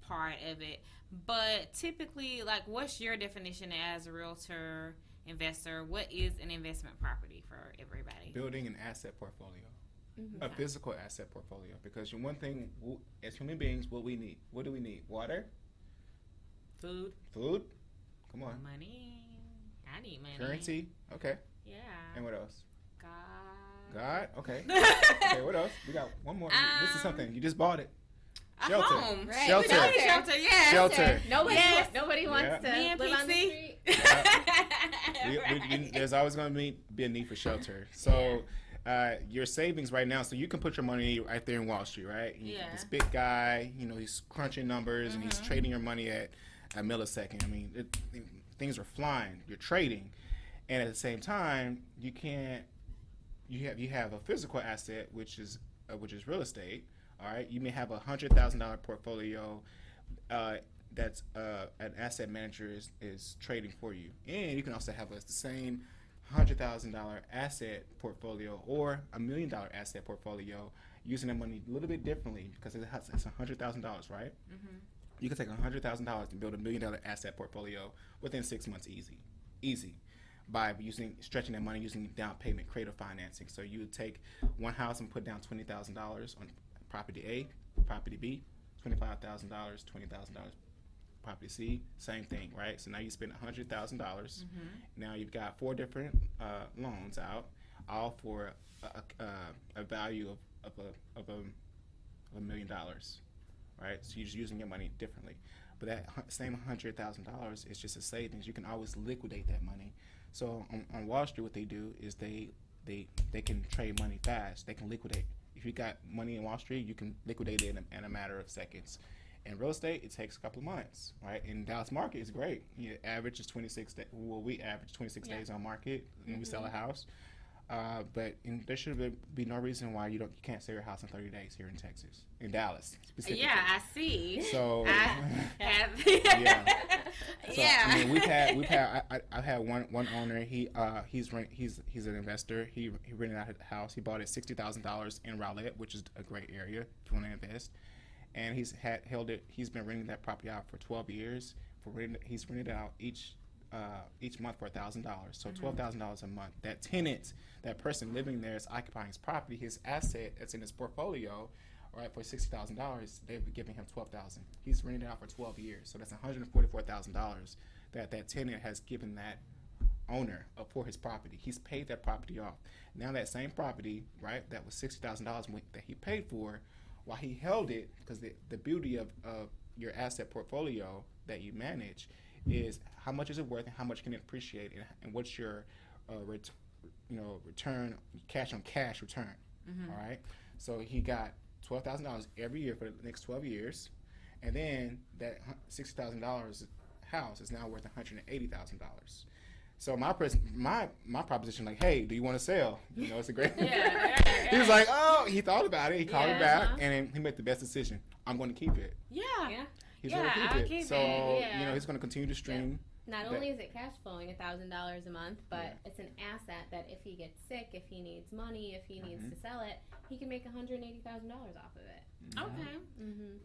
part of it. But typically, like, what's your definition as a realtor investor? What is an investment property for everybody? Building an asset portfolio, Mm-hmm. a physical asset portfolio. Because one thing, as human beings, what we need. What do we need? Water? Food. Food? Come on. Money. I need money. Currency? Okay. Yeah. And what else? God. God? Okay. Okay, what else? We got one more. This is something. You just bought it. A Shelter. home. Right. Shelter. Shelter, yes. Shelter. Nobody Yes. wants to Me and live on the Pixie. street. There's always going to be a need for shelter. So your savings right now, so you can put your money right there in Wall Street, right? Yeah. This big guy, he's crunching numbers and he's trading your money at a millisecond. I mean, things are flying. You're trading, and at the same time, you can't. You have a physical asset, which is real estate. All right, you may have $100,000 portfolio that's an asset manager is trading for you, and you can also have the same $100,000 asset portfolio or $1 million asset portfolio using that money a little bit differently because it's $100,000, right? Mm-hmm. You can take $100,000 and build $1 million asset portfolio within 6 months, easy. By stretching that money using down payment, creative financing. So you would take one house and put down $20,000 on property A, property B, $25,000, $20,000. Property C, same thing, right? So now you spend $100,000. Now you've got 4 different loans out, all for a value of $1 million, right? So you're just using your money differently. But that same $100,000 is just a savings. You can always liquidate that money. So on Wall Street, what they do is they can trade money fast. They can liquidate. If you got money in Wall Street, you can liquidate it in a matter of seconds. In real estate, it takes a couple of months, right? In Dallas market, it's great. Average is 26 days. Well, we average 26 days on market when we sell a house. But there should be no reason why you can't sell your house in 30 days here in Texas, in Dallas specifically. Yeah, I see. So I have. yeah. So, Yeah. I mean, I've had one owner. He's an investor. He rented out his house. He bought it $60,000 in Rowlett, which is a great area if you want to invest. And he's been renting that property out for 12 years. He's rented out each month for $1,000. So $12,000 a month. That tenant, that person living there is occupying his property, his asset that's in his portfolio. Right, for $60,000, they've given him $12,000. He's rented it out for 12 years, so that's $144,000 that tenant has given that owner for his property. He's paid that property off. Now that same property, right, that was $60,000 that he paid for, while he held it, because the beauty of your asset portfolio that you manage is how much is it worth and how much can it appreciate and what's your return, cash on cash return. All right, so he got $12,000 every year for the next 12 years, and then that $60,000 house is now worth $180,000. So my proposition, like, hey, do you want to sell? It's a great. He was like, oh, he thought about it. He called me back, and he made the best decision. I'm going to keep it. Yeah. He's going to keep I'll it. keep So it. he's going to continue to stream. Not only is it cash flowing $1,000 a month, but it's an asset that if he gets sick, if he needs money, if he needs to sell it, he can make $180,000 off of it. Okay.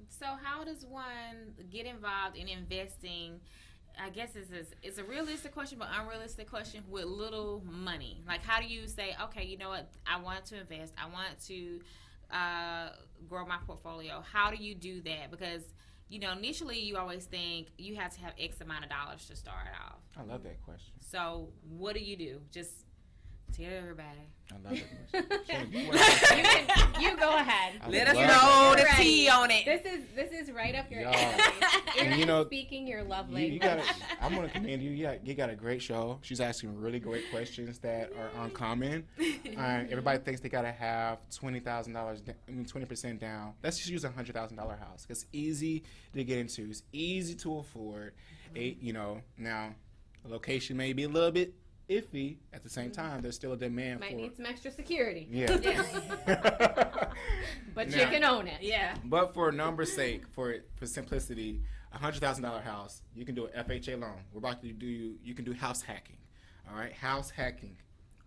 So how does one get involved in investing? I guess it's a realistic question, but unrealistic question with little money. Like, how do you say, okay, you know what? I want to invest. I want to grow my portfolio. How do you do that? Because initially you always think you have to have X amount of dollars to start off. I love that question. So what do you do? Just tell everybody. I love that question. You go ahead. Let us know the tea on it. This is right up your Y'all. alley. And Speaking your love you language. I'm going to commend you. You got a great show. She's asking really great questions that are uncommon. Everybody thinks they got to have $20,000, 20% down. Let's just use a $100,000 house. It's easy to get into. It's easy to afford. Now, the location may be a little bit iffy. At the same time, there's still a demand Might for need some extra security. Yeah. But Now, you can own it. Yeah. But for numbers' sake, for simplicity, a $100,000 house, you can do an FHA loan. We're about to do. You can do house hacking. All right, house hacking.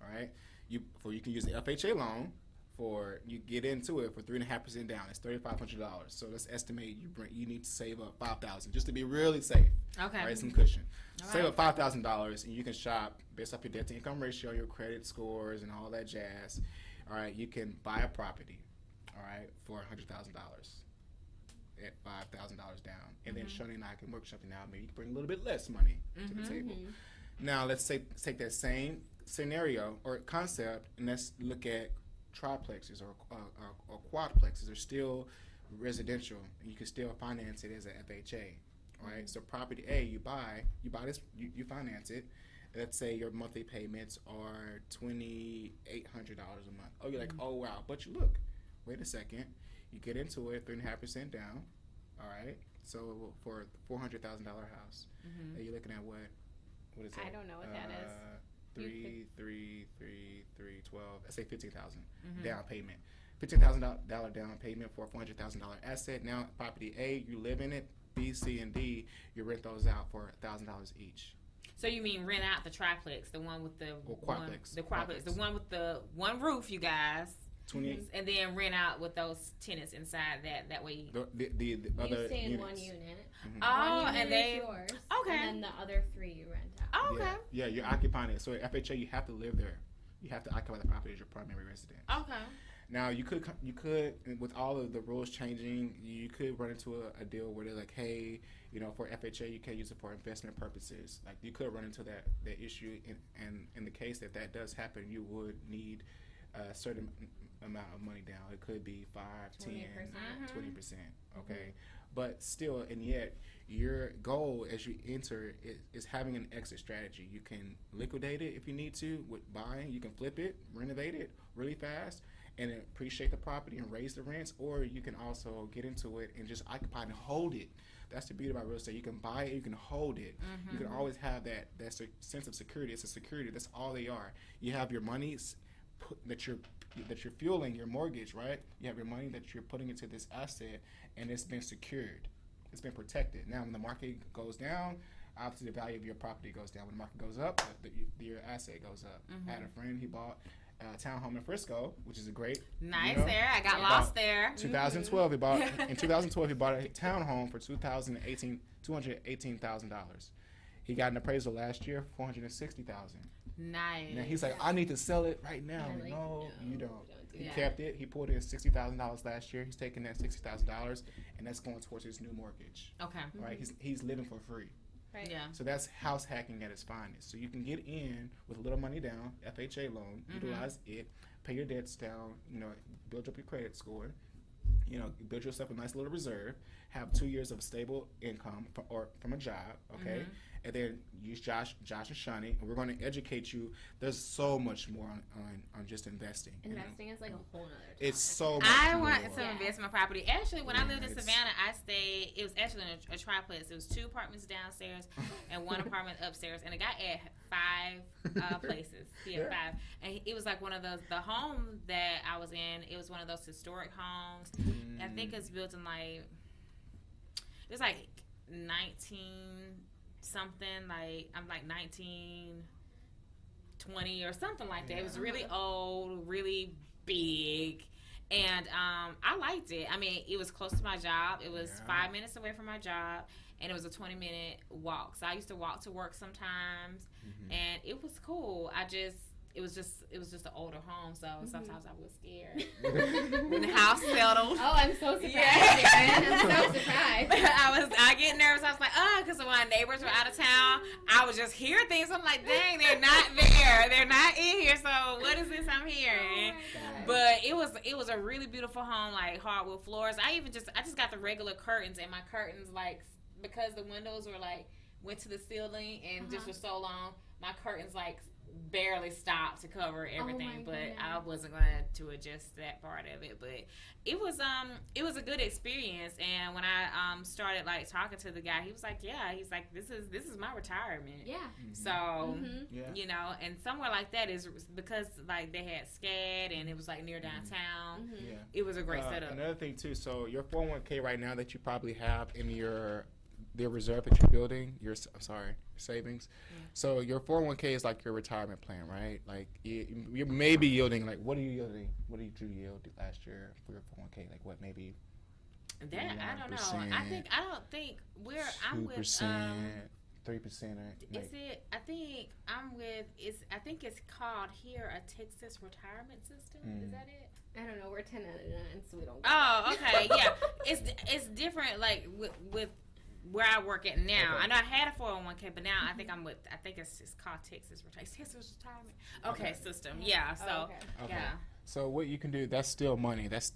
All right, you can use the FHA loan you get into it for 3.5% down. It's $3,500. So let's estimate you need to save up $5,000 just to be really safe. Okay. Right, some cushion. All Save right. up $5,000 and you can shop based off your debt to income ratio, your credit scores, and all that jazz. All right, you can buy a property. All right, for $100,000 at $5,000 down, and then Shonnie and I can work something out. Maybe you can bring a little bit less money to the table. Now let's take that same scenario or concept and let's look at triplexes or quadplexes. They're still residential, and you can still finance it as an FHA. Right? So property A, you buy this, you finance it. Let's say your monthly payments are $2,800 a month. Oh, you're like, oh wow, but you look, wait a second, you get into it, 3.5% down. All right, so for a $400,000 house, you're looking at what is that? I don't know what that is. 12. Let's say $15,000 down payment. $15,000 down payment for a $400,000 asset. Now property A, you live in it. B, C, and D, you rent those out for $1,000 each. So you mean rent out the triplex, the one with the quadplex. the quadplex, the one with the one roof, you guys. 28. And then rent out with those tenants inside that. That way. The other You stay in units. one unit. Oh, One unit and they. is yours. Okay. And then the other 3 you rent out. Oh, okay. Yeah, you're occupying it. So at FHA, you have to live there. You have to occupy the property as your primary residence. Okay. Now you could with all of the rules changing, you could run into a deal where they're like, hey, for FHA you can't use it for investment purposes. Like you could run into that issue, and in the case that does happen, you would need a certain amount of money down. It could be 5, 10, 20%. Okay, but still, and yet your goal as you enter is having an exit strategy. You can liquidate it if you need to with buying. You can flip it, renovate it really fast, and appreciate the property and raise the rents, or you can also get into it and just occupy and hold it. That's the beauty about real estate. You can buy it, you can hold it. You can always have that sense of security. It's a security. That's all they are. You have your money that you're fueling your mortgage, right? You have your money that you're putting into this asset, and it's been secured. It's been protected. Now, when the market goes down, obviously the value of your property goes down. When the market goes up, your asset goes up. I had a friend, he bought a townhome in Frisco, which is a great nice there. I got lost there. 2012, he bought in 2012 he bought a townhome for $218,000. He got an appraisal last year, $460,000. Nice. Now he's like, I need to sell it right now. Like, no, you don't. He that. kept it. He pulled in $60,000 last year. He's taking that $60,000, and that's going towards his new mortgage. Okay. Right? He's living for free. Right. Yeah. So that's house hacking at its finest. So you can get in with a little money down, FHA loan, utilize it, pay your debts down, build up your credit score, build yourself a nice little reserve, have 2 years of stable income from a job, okay? And then use Josh and Shonnie, and we're going to educate you. There's so much more on just investing. Investing is like a whole nother topic. It's so much I more. want to invest in my property. Actually, when I lived in it's- Savannah, I stayed. It was actually in a triplex. It was 2 apartments downstairs and 1 apartment upstairs. And the guy had 5 places. He had 5, and it was like one of those. The home that I was in, it was one of those historic homes. I think it's built in it's like 19 something. Like I'm like 1920 or something like that. It was really old, really big. And I liked it. I mean, it was close to my job. It was 5 minutes away from my job, and it was a 20-minute walk. So I used to walk to work sometimes, and it was cool. It was just an older home, so sometimes I was scared when the house settled. Oh, I'm so surprised, Yeah. Darren. I'm so surprised. I get nervous. I was like, because when my neighbors were out of town, I would just hear things. I'm like, dang, they're not there. They're not in here. So what is this I'm hearing? Oh But it was a really beautiful home, like hardwood floors. I just got the regular curtains, and my curtains, like, because the windows were like went to the ceiling and just for so long, my curtains like barely stopped to cover everything. But goodness. I wasn't going to adjust that part of it. But it was a good experience. And when I started like talking to the guy, he was like, he's like, this is my retirement. Yeah. So and somewhere like that is because like they had SCAD and it was like near downtown. Yeah. It was a great setup. Another thing too, so your 401k right now that you probably have in your the reserve that you're building, your savings. So your 401k is like your retirement plan, right? Like you may be yielding, like what are you yielding? What did you yield last year for your 401k? Like what maybe? That I don't know. I don't think I'm with 3%. Is it? I think I'm with. I think it's called here a Texas retirement system. Is that it? I don't know. We're 1099, so we don't. Oh, okay, yeah. It's different. Like with where I work at now. I know I had a 401k, but now I think I'm with. I think it's called Texas retirement. Okay, system. Yeah. So yeah. So what you can do, that's still money. That's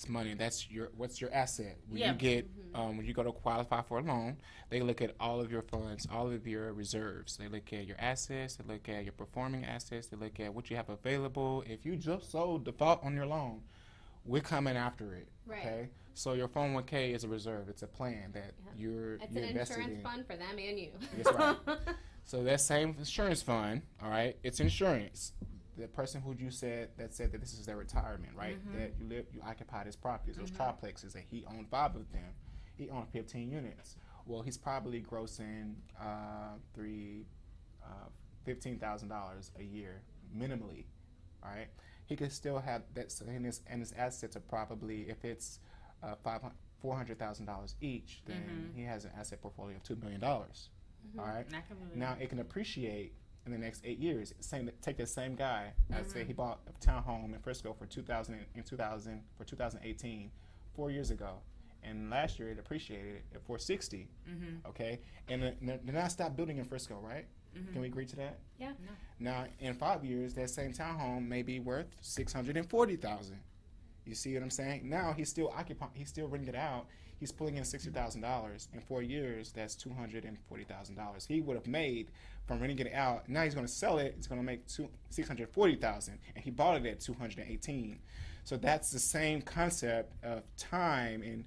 money. That's what's your asset. When you get when you go to qualify for a loan, they look at all of your funds, all of your reserves. They look at your assets. They look at your performing assets. They look at what you have available. If you just sold default on your loan, we're coming after it. Right. Okay. So your 401k is a reserve. It's a plan that you're It's you're an invested insurance in. fund for them and you. That's right. So that same insurance fund, all right, it's insurance. The person who you said that this is their retirement, right? That you occupy this properties, those triplexes, that he owned 5 of them. He owned 15 units. Well, he's probably grossing $15,000 a year minimally, all right? He could still have that, and his assets are probably, if it's $400,000 each, then he has an asset portfolio of $2 million. All right. Now it can appreciate in the next 8 years. Take that same guy. I'd say he bought a townhome in Frisco for 2018, 4 years ago, and last year it appreciated at 460. Okay, and then I stopped building in Frisco, right? Can we agree to that? Yeah. No. Now in 5 years, that same townhome may be worth $640,000. You see what I'm saying? Now he's still occupying. He's still renting it out. He's pulling in $60,000 in 4 years. That's $240,000 he would have made from renting it out. Now he's going to sell it. It's going to make $640,000, and he bought it at $218,000. So that's the same concept of time and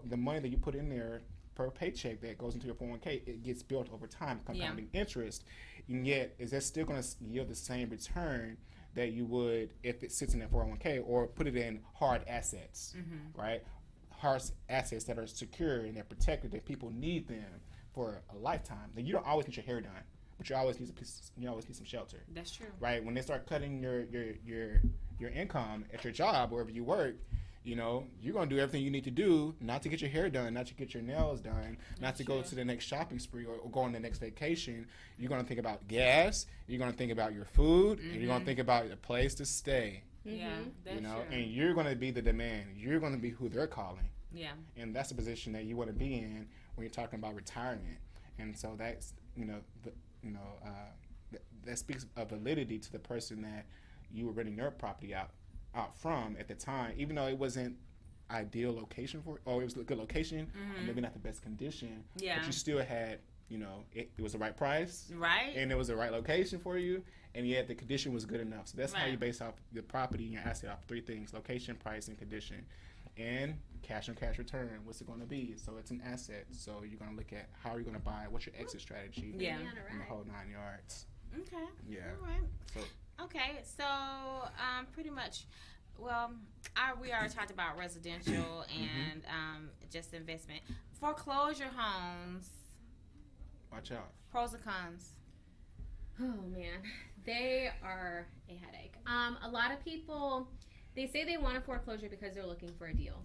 the money that you put in there per paycheck that goes into your 401k. It gets built over time, compounding interest, and yet is that still going to yield the same return that you would if it sits in that 401k or put it in hard assets, right? Hard assets that are secure and they're protected, that people need them for a lifetime. Then you don't always need your hair done, but you always need some shelter. That's true. Right? When they start cutting your income at your job, wherever you work, you're going to do everything you need to do not to get your hair done, not to get your nails done, not to go to the next shopping spree or go on the next vacation. You're going to think about gas, you're going to think about your food, and you're going to think about a place to stay. Yeah, that's true. And you're going to be the demand. You're going to be who they're calling. Yeah. And that's the position that you want to be in when you're talking about retirement. And so that's, that speaks of validity to the person that you were renting their property out from at the time, even though it wasn't ideal location for it, or it was a good location, maybe not the best condition, but you still had, it was the right price, right, and it was the right location for you, and yet the condition was good enough. So that's how you base off the property and your asset off 3 things: location, price, and condition. And cash on cash return, what's it going to be? So it's an asset. So you're going to look at how are you going to buy it, what's your exit strategy, and the whole 9 yards. Okay. Yeah. All right. So. Okay, so pretty much, well, we already talked about residential and just investment. Foreclosure homes. Watch out. Pros and cons. Oh man, they are a headache. A lot of people, they say they want a foreclosure because they're looking for a deal.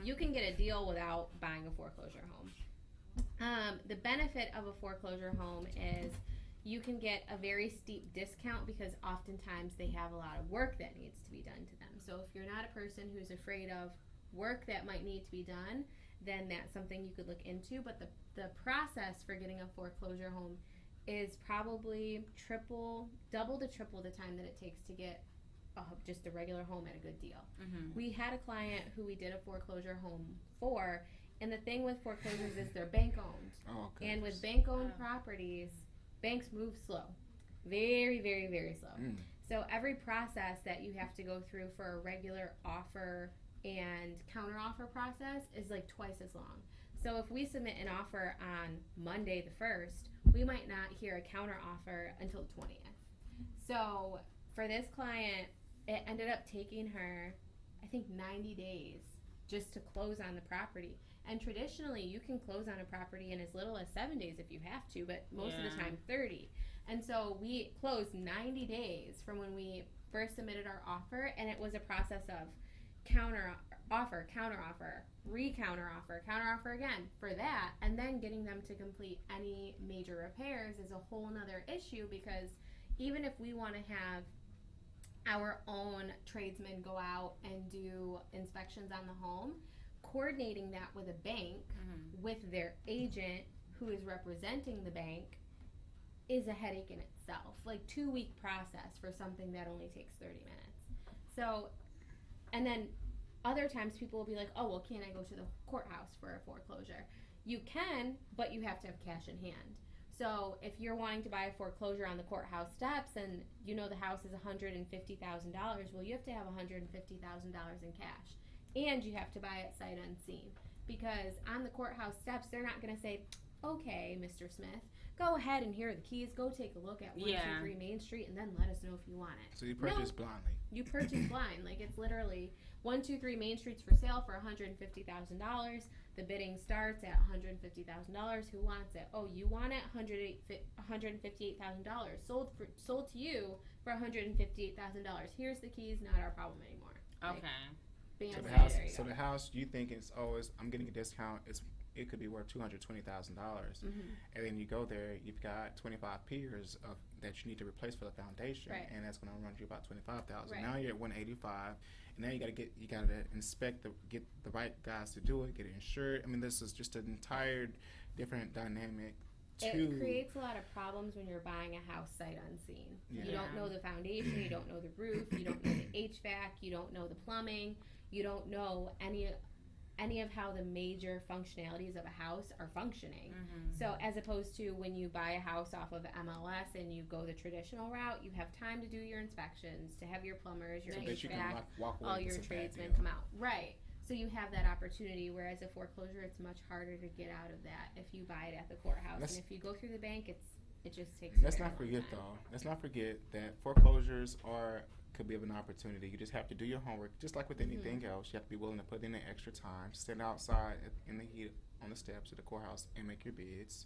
You can get a deal without buying a foreclosure home. The benefit of a foreclosure home is you can get a very steep discount because oftentimes they have a lot of work that needs to be done to them. So if you're not a person who's afraid of work that might need to be done, then that's something you could look into. But the process for getting a foreclosure home is probably double to triple the time that it takes to get just a regular home at a good deal. We had a client who we did a foreclosure home for, and the thing with foreclosures is they're bank owned. And with bank owned properties, banks move slow, very, very, very slow. So every process that you have to go through for a regular offer and counteroffer process is like twice as long. So if we submit an offer on Monday the 1st, we might not hear a counteroffer until the 20th. So for this client, it ended up taking her, I think, 90 days just to close on the property. And traditionally, you can close on a property in as little as 7 days if you have to, but most of the time 30. And so we closed 90 days from when we first submitted our offer, and it was a process of counter offer, re-counter offer, counter offer again for that, and then getting them to complete any major repairs is a whole nother issue, because even if we want to have our own tradesmen go out and do inspections on the home, coordinating that with a bank, with their agent who is representing the bank, is a headache in itself. Like 2-week process for something that only takes 30 minutes. So, and then other times people will be like, oh, well, can't I go to the courthouse for a foreclosure? You can, but you have to have cash in hand. So if you're wanting to buy a foreclosure on the courthouse steps and you know the house is $150,000, well, you have to have $150,000 in cash. And you have to buy it sight unseen. Because on the courthouse steps, they're not going to say, okay, Mr. Smith, go ahead and here are the keys. Go take a look at 123 Main Street and then let us know if you want it. So you purchase blindly. You purchase blind. Like, it's literally 123 Main Street's for sale for $150,000. The bidding starts at $150,000. Who wants it? Oh, you want it? $158,000. Sold to you for $158,000. Here's the keys. Not our problem anymore. Okay. Bam, So the house you think is I'm getting a discount. It could be worth $220,000, and then you go there, you've got 25 piers that you need to replace for the foundation, and that's going to run you about $25,000. Now you're at $185, and now you got to inspect get the right guys to do it, get it insured. I mean, this is just an entire different dynamic. It creates a lot of problems when you're buying a house sight unseen. Yeah. You don't know the foundation, you don't know the roof, you don't know the HVAC, you don't know the plumbing, you don't know any of how the major functionalities of a house are functioning. So as opposed to when you buy a house off of MLS and you go the traditional route, you have time to do your inspections, to have your plumbers, your HVAC, all your tradesmen come out. Right. So you have that opportunity, whereas a foreclosure, it's much harder to get out of that if you buy it at the courthouse. And if you go through the bank, it just takes Let's not forget that foreclosures could be of an opportunity. You just have to do your homework, just like with anything else. You have to be willing to put in the extra time, stand outside in the heat on the steps of the courthouse and make your bids,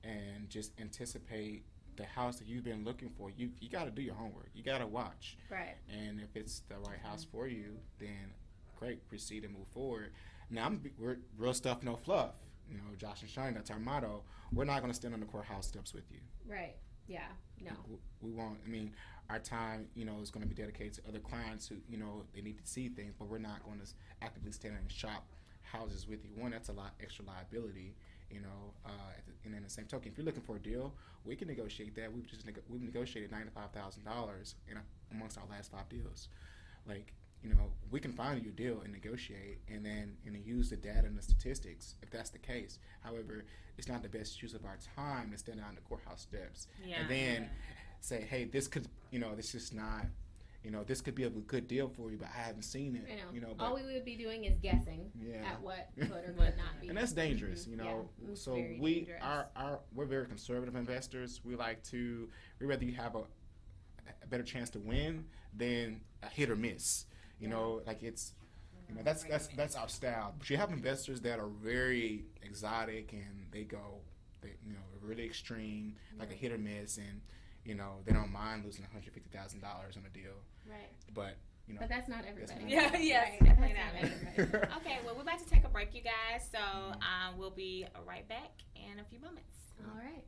and just anticipate the house that you've been looking for. You got to do your homework. You got to watch. Right. And if it's the right house for you, then great, proceed and move forward. Now, we're real stuff, no fluff. You know, Josh and Shonnie, that's our motto. We're not going to stand on the courthouse steps with you. Right. Yeah. No. We won't. I mean, our time, is going to be dedicated to other clients who, they need to see things, but we're not going to actively stand and shop houses with you. One, that's a lot extra liability, and in the same token, if you're looking for a deal, we can negotiate that. We've negotiated $95,000 amongst our last 5 deals. We can find you a deal and negotiate, and then use the data and the statistics if that's the case. However, it's not the best use of our time to stand on the courthouse steps and then say, hey, this could, this is not, this could be a good deal for you, but I haven't seen it. But all we would be doing is guessing at what could or could not be. And that's dangerous, So we're very conservative investors. We'd rather you have a better chance to win than a hit or miss. That's our style. But you have investors that are very exotic and they really extreme, like a hit or miss, and they don't mind losing $150,000 on a deal. Right. But but that's not everybody. Yes, right. Definitely not everybody. Okay, well, we're about to take a break, you guys. So we'll be right back in a few moments. All right.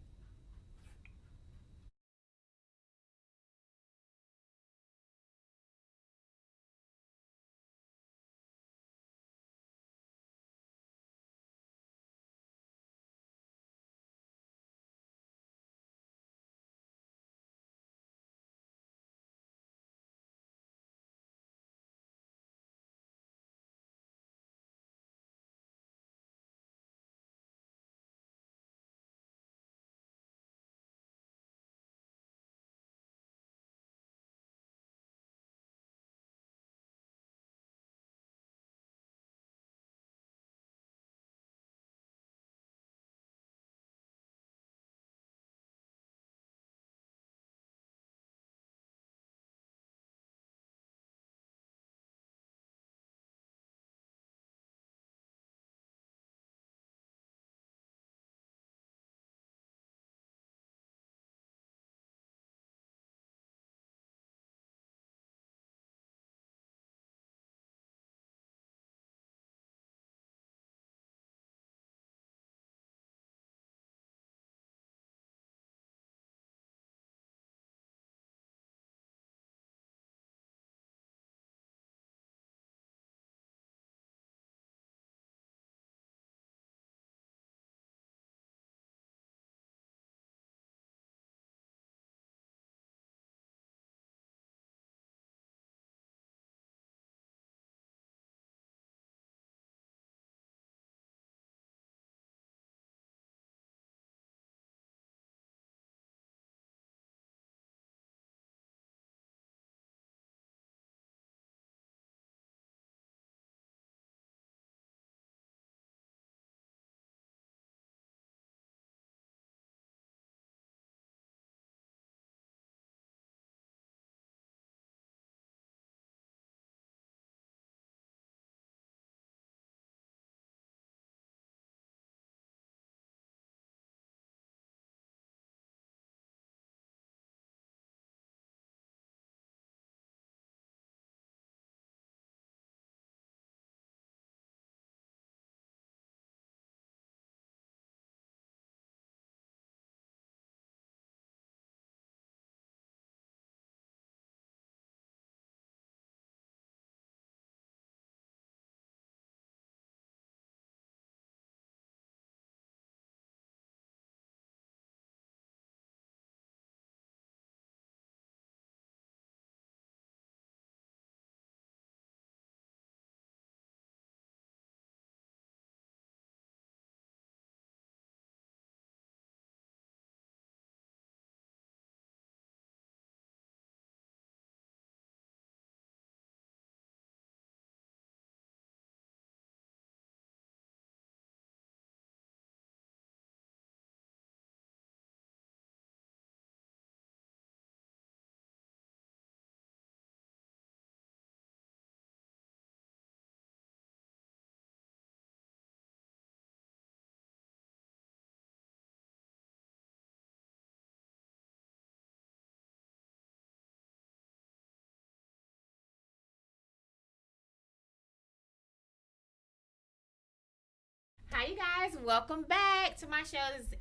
Hi, you guys. Welcome back to my show. This is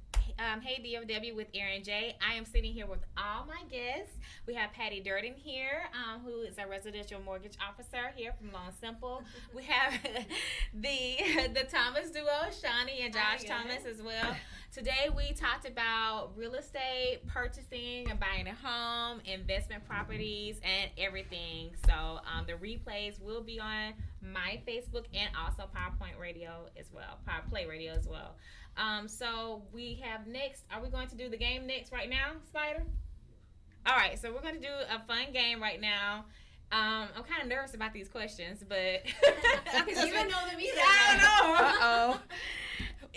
Hey DFW with Aaron J. I am sitting here with all my guests. We have Patti Derden here, who is a residential mortgage officer here from Long Simple. We have the Thomas duo, Shonnie and Josh Thomas as well. Today we talked about real estate, purchasing and buying a home, investment properties, and everything. So the replays will be on my Facebook and also PowerPoint Radio as well, PowerPlay Radio as well. So we have next. Are we going to do the game next right now, Spider? All right. So we're going to do a fun game right now. I'm kind of nervous about these questions, but Because you don't know them either. I don't know. Uh-oh.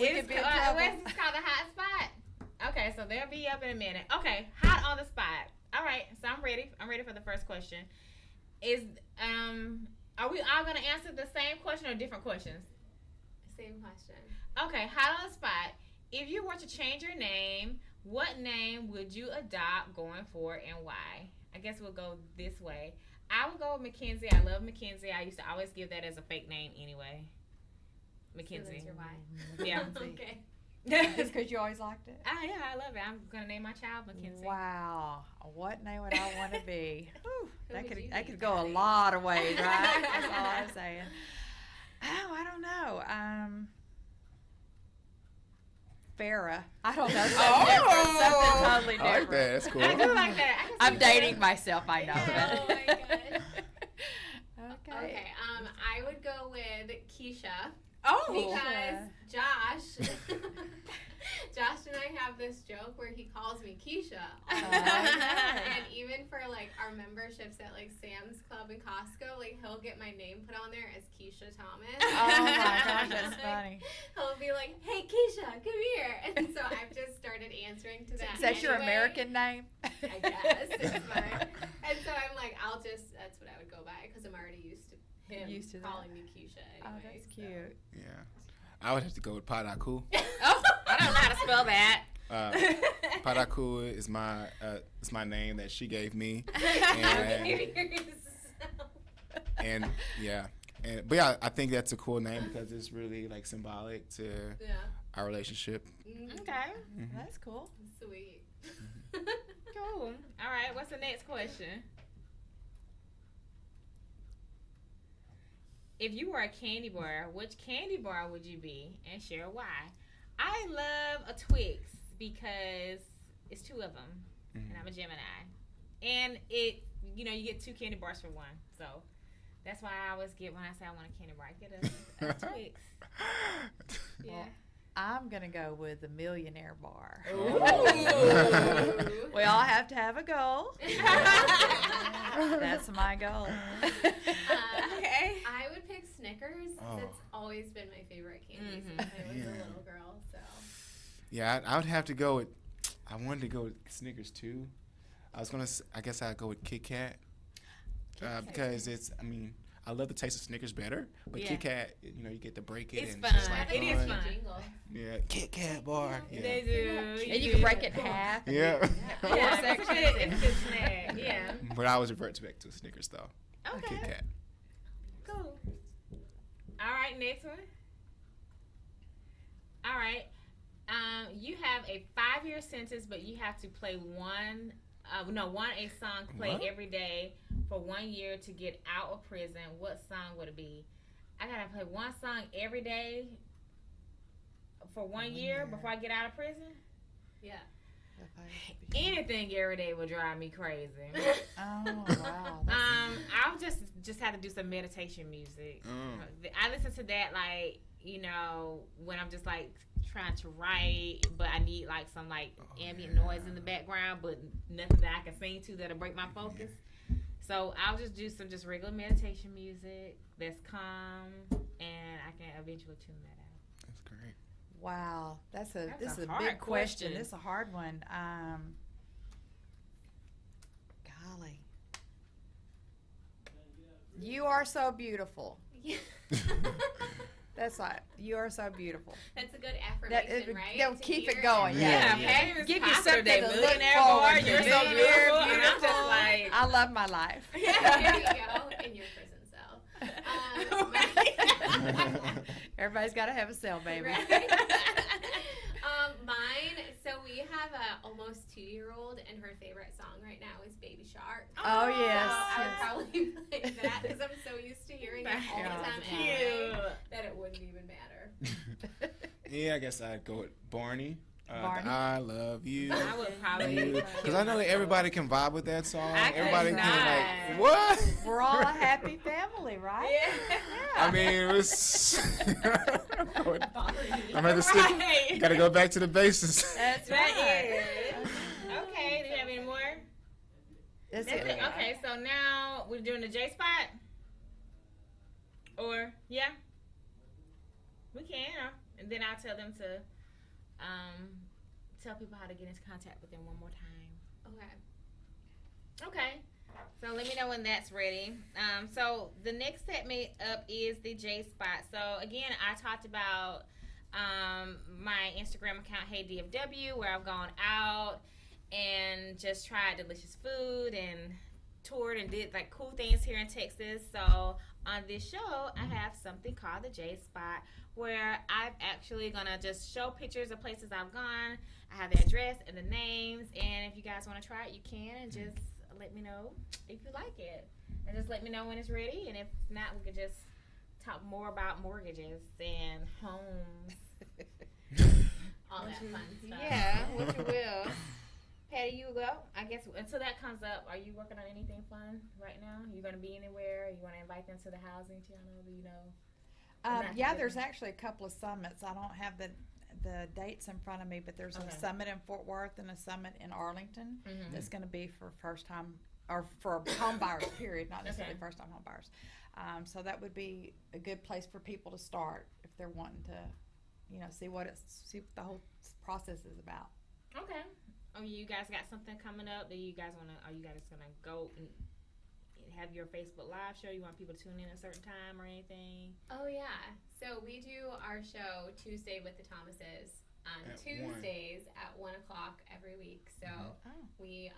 It's called the hot spot. Okay, so they'll be up in a minute. Okay, hot on the spot. All right, so I'm ready. I'm ready for the first question. Are we all gonna answer the same question or different questions? Same question. Okay, hot on the spot. If you were to change your name, what name would you adopt going forward and why? I guess we'll go this way. I would go with Mackenzie. I love Mackenzie. I used to always give that as a fake name anyway. Mackenzie. So that's your why. Yeah. Okay. Just because you always liked it? Yeah, I love it. I'm gonna name my child Mackenzie. Wow. What name would I want to be? Whew, that would you that be, could go a Patti? lot of ways, right? That's all I'm saying. Oh, I don't know. Farrah. I don't know. Something totally I like different. that. That's cool. I do like that. I can I'm see dating myself, I know. Oh my gosh. Okay. Okay. I would go with Keisha Oh, because Josh and I have this joke where he calls me Keisha all the time. And even for like our memberships at like Sam's Club and Costco, like he'll get my name put on there as Keisha Thomas. Oh my gosh, that's funny. He'll be like, "Hey Keisha, come here," and so I've just started answering to that. Is that your anyway. American name? I guess it's mine. And so I'm like, that's what I would go by because I'm already used to him Used to that. calling me Keisha Oh, anyway. that's cute. Yeah. I would have to go with Padaku. Oh, I don't know how to spell that. Padaku is my name that she gave me. And yeah. But yeah, I think that's a cool name because it's really like symbolic to Yeah. our relationship. Okay, Mhm. That's cool. Sweet. cool. All right, what's the next question? If you were a candy bar, which candy bar would you be and share why? I love a Twix because it's two of them, and I'm a Gemini. And you get two candy bars for one. So that's why I always get, when I say I want a candy bar, I get a Twix. Yeah. Well, I'm going to go with the millionaire bar. Ooh. We all have to have a goal. That's my goal. Okay. I would pick Snickers. Oh. That's always been my favorite candy Mhm. since I was a Yeah. little girl. So Yeah, I would have to go with. I wanted to go with Snickers too. I guess I'd go with Kit Kat. Because it's. I mean, I love the taste of Snickers better, but Yeah. Kit Kat, you get to break it. It's and fun. just like It is fun. Jingle. Yeah, Kit Kat bar. Yeah. They do. And you can break it in half. Yeah. Yeah, it's a good snack. Yeah. But I always revert back to Snickers though. Okay. Kit Kat. Cool. All right, next one. All right. You have a 5-year sentence, but you have to play a song play What? every day for 1 year to get out of prison. What song would it be? I gotta play one song every day for 1 year before I get out of prison. Yeah. Anything every day would drive me crazy. Oh, wow. I'll just have to do some meditation music. I listen to that when I'm just like trying to write, but I need like some ambient noise in the background, but nothing that I can sing to that'll break my focus. So I'll just do some regular meditation music that's calm, and I can eventually tune that out. That's great. Wow. This is a hard big question. question. This is a hard one. Golly. You are so beautiful. Yeah. That's right. You are so beautiful. That's a good affirmation, right? They'll To keep hear it going. Yeah. Okay. Give you Popular something Day to look millionaire forward bar. to. You're so You're beautiful. And I'm beautiful. just like, I love my life. There you go. In your prison cell. Everybody's got to have a cell, baby. Right. Mine, so we have a almost 2-year-old, and her favorite song right now is Baby Shark. Oh, yes. So I would probably play that because I'm so used to hearing it all the time anyway that it wouldn't even matter. Yeah, I guess I'd go with Barney. Barney? I love you. I would probably. Because I know that everybody can vibe with that song. I could Everybody not. can like, what? We're all a happy family, right? Yeah. I mean, it was. I'm at the stick. Right. Got to go back to the bases. That's That right. is. Okay, do you have any more? That's That's it. it. Okay, so now we're doing the J spot? Or, yeah? We can. And then I'll tell them to tell people how to get into contact with them one more time. Okay. So let me know when that's ready. So the next segment up is the J spot. So again, I talked about my Instagram account, HeyDFW, where I've gone out and just tried delicious food and toured and did like cool things here in Texas. So on this show, I have something called the J spot, where I'm actually gonna just show pictures of places I've gone. I have the address and the names, and if you guys want to try it, you can, and just let me know if you like it, and just let me know when it's ready. And if not, we could just talk more about mortgages and homes. All that fun stuff. Yeah, which you will. Patty, you go. I guess until that comes up, are you working on anything fun right now? You gonna be anywhere? You want to invite them to the housing channel? Do you know? Yeah, there's actually a couple of summits. I don't have the dates in front of me, but there's a summit in Fort Worth and a summit in Arlington that's going to be for first time or for home buyers, period, not necessarily first time home buyers. So that would be a good place for people to start if they're wanting to, see what the whole process is about. Okay. Oh, you guys got something coming up? Are you guys gonna go and have your Facebook Live show? You want people to tune in at a certain time or anything? Oh, yeah. So we do our show Tuesday with the Thomases on Tuesdays at 1 o'clock every week. So we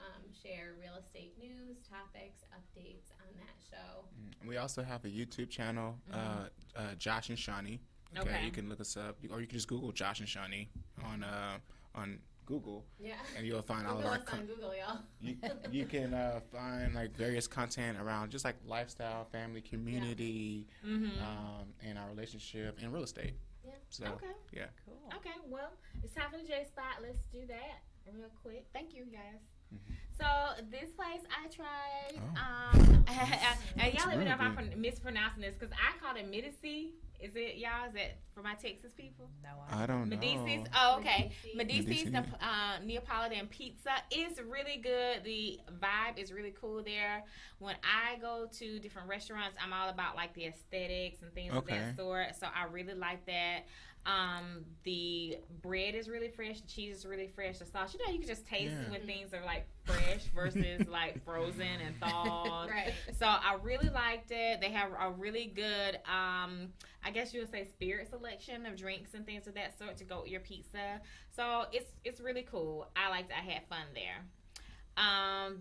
share real estate news, topics, updates on that show. We also have a YouTube channel, Josh and Shonnie. Okay. You can look us up, or you can just Google Josh and Shonnie on Google, and you'll find all of our on Google, y'all. You can find like various content around just like lifestyle, family, community, and our relationship and real estate. Yeah. So, yeah. Cool. Okay, well, it's time for the J spot. Let's do that real quick. Thank you, guys. So this place I tried, and y'all let me know if I'm mispronouncing this, because I call it Medici. Is it y'all? Is that for my Texas people? No, I don't know. Medici's. Oh, okay. Medici's Neapolitan pizza is really good. The vibe is really cool there. When I go to different restaurants, I'm all about like the aesthetics and things of that sort. So I really like that. The bread is really fresh. The cheese is really fresh. The sauce, you can just taste when things are like fresh versus like frozen and thawed. Right. So I really liked it. They have a really good, I guess you would say, spirit selection of drinks and things of that sort to go with your pizza. So it's really cool. I liked it. I had fun there.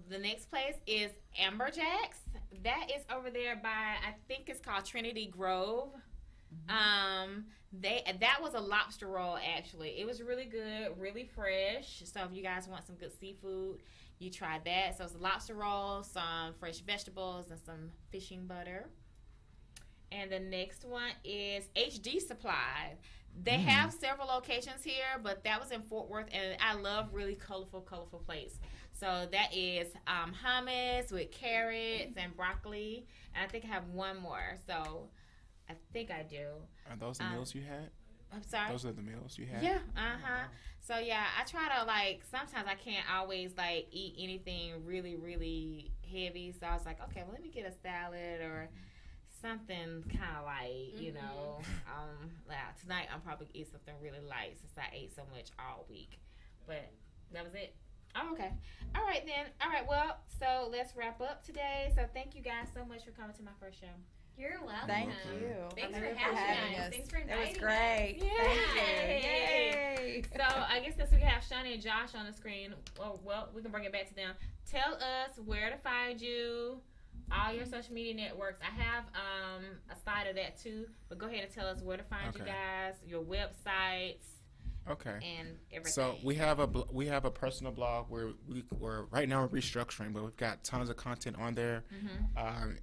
The next place is Amberjack's. That is over there by, I think it's called Trinity Grove. That was a lobster roll, actually. It was really good, really fresh. So if you guys want some good seafood, you try that. So it's a lobster roll, some fresh vegetables, and some fishing butter. And the next one is HD Supply. They have several locations here, but that was in Fort Worth, and I love really colorful plates. So that is hummus with carrots and broccoli, and I think I have one more. So I think I do. Are those the meals you had? I'm sorry? Those are the meals you had? Yeah, So, yeah, I try to, sometimes I can't always, eat anything really, really heavy. So I was like, okay, well, let me get a salad or something kind of light, tonight I'm probably going to eat something really light since I ate so much all week. But that was it. Oh, okay. All right, then. All right, well, so let's wrap up today. So thank you guys so much for coming to my first show. You're welcome. Thank you. Thanks for having us. Thanks for inviting us. It was great. Yay. So I guess since we have Shonnie and Josh on the screen, well, we can bring it back to them. Tell us where to find you, all your social media networks. I have a side of that too, but go ahead and tell us where to find you guys, your websites. Okay. And everything. So we have a personal blog where we're right now we're restructuring, but we've got tons of content on there.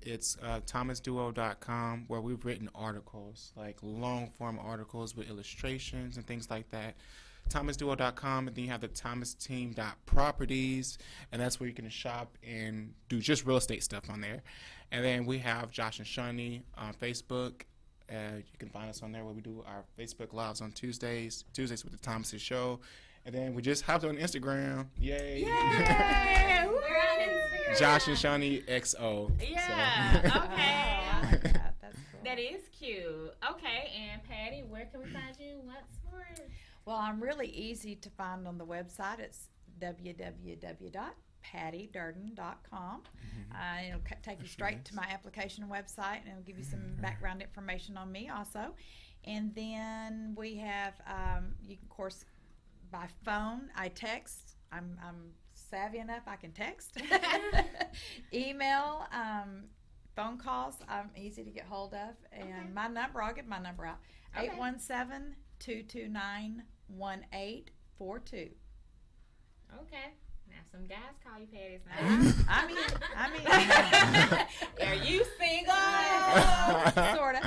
It's thomasduo.com, where we've written articles, like long form articles with illustrations and things like that. thomasduo.com, and then you have the thomasteam.properties, and that's where you can shop and do just real estate stuff on there. And then we have Josh and Shonnie on Facebook. You can find us on there where we do our Facebook Lives on Tuesdays with the Thomases Show. And then we just hopped on Instagram. Yay! Yay! We're on Instagram. Josh and Shonnie XO. Yeah. So. Okay. That's cool. That is cute. Okay, and Patty, where can we find you? What's more? Well, I'm really easy to find on the website. It's www.pattiderden.com. It'll take you straight to my application website, and it'll give you some background information on me also. And then we have, you can, of course, by phone, I text. I'm savvy enough, I can text. Email, phone calls, I'm easy to get hold of. And my number, I'll give my number out, 817-229-1842. Okay. Now some guys call you Patty's now. I mean, Are you single? sort of.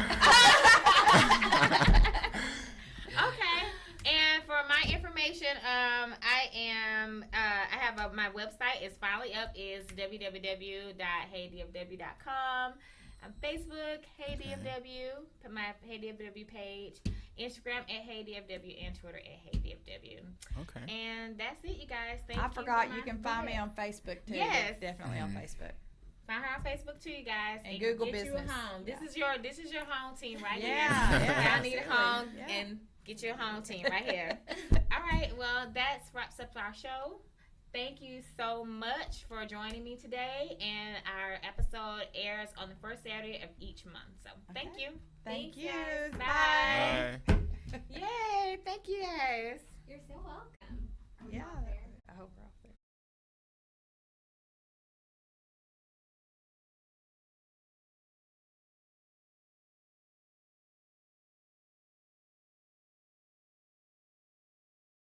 Okay. And for my information, I have my website is finally up, is www.heydfw.com. Facebook, HeyDFW, my HeyDFW page, Instagram at HeyDFW, and Twitter at HeyDFW. Okay. And that's it, you guys. Thank you. I forgot you can find me on Facebook too. Yes. Definitely on Facebook. Find her on Facebook too, you guys. And Google get Business. You a home. Yeah. This is your home team right here. Yeah, Y'all need a absolutely. home Yeah. and get your home team right here. All right. Well, that wraps up our show. Thank you so much for joining me today. And our episode airs on the first Saturday of each month. So thank you. Thank you. Guys. Bye. Yay. Thank you guys. You're so welcome. Yeah. I hope we're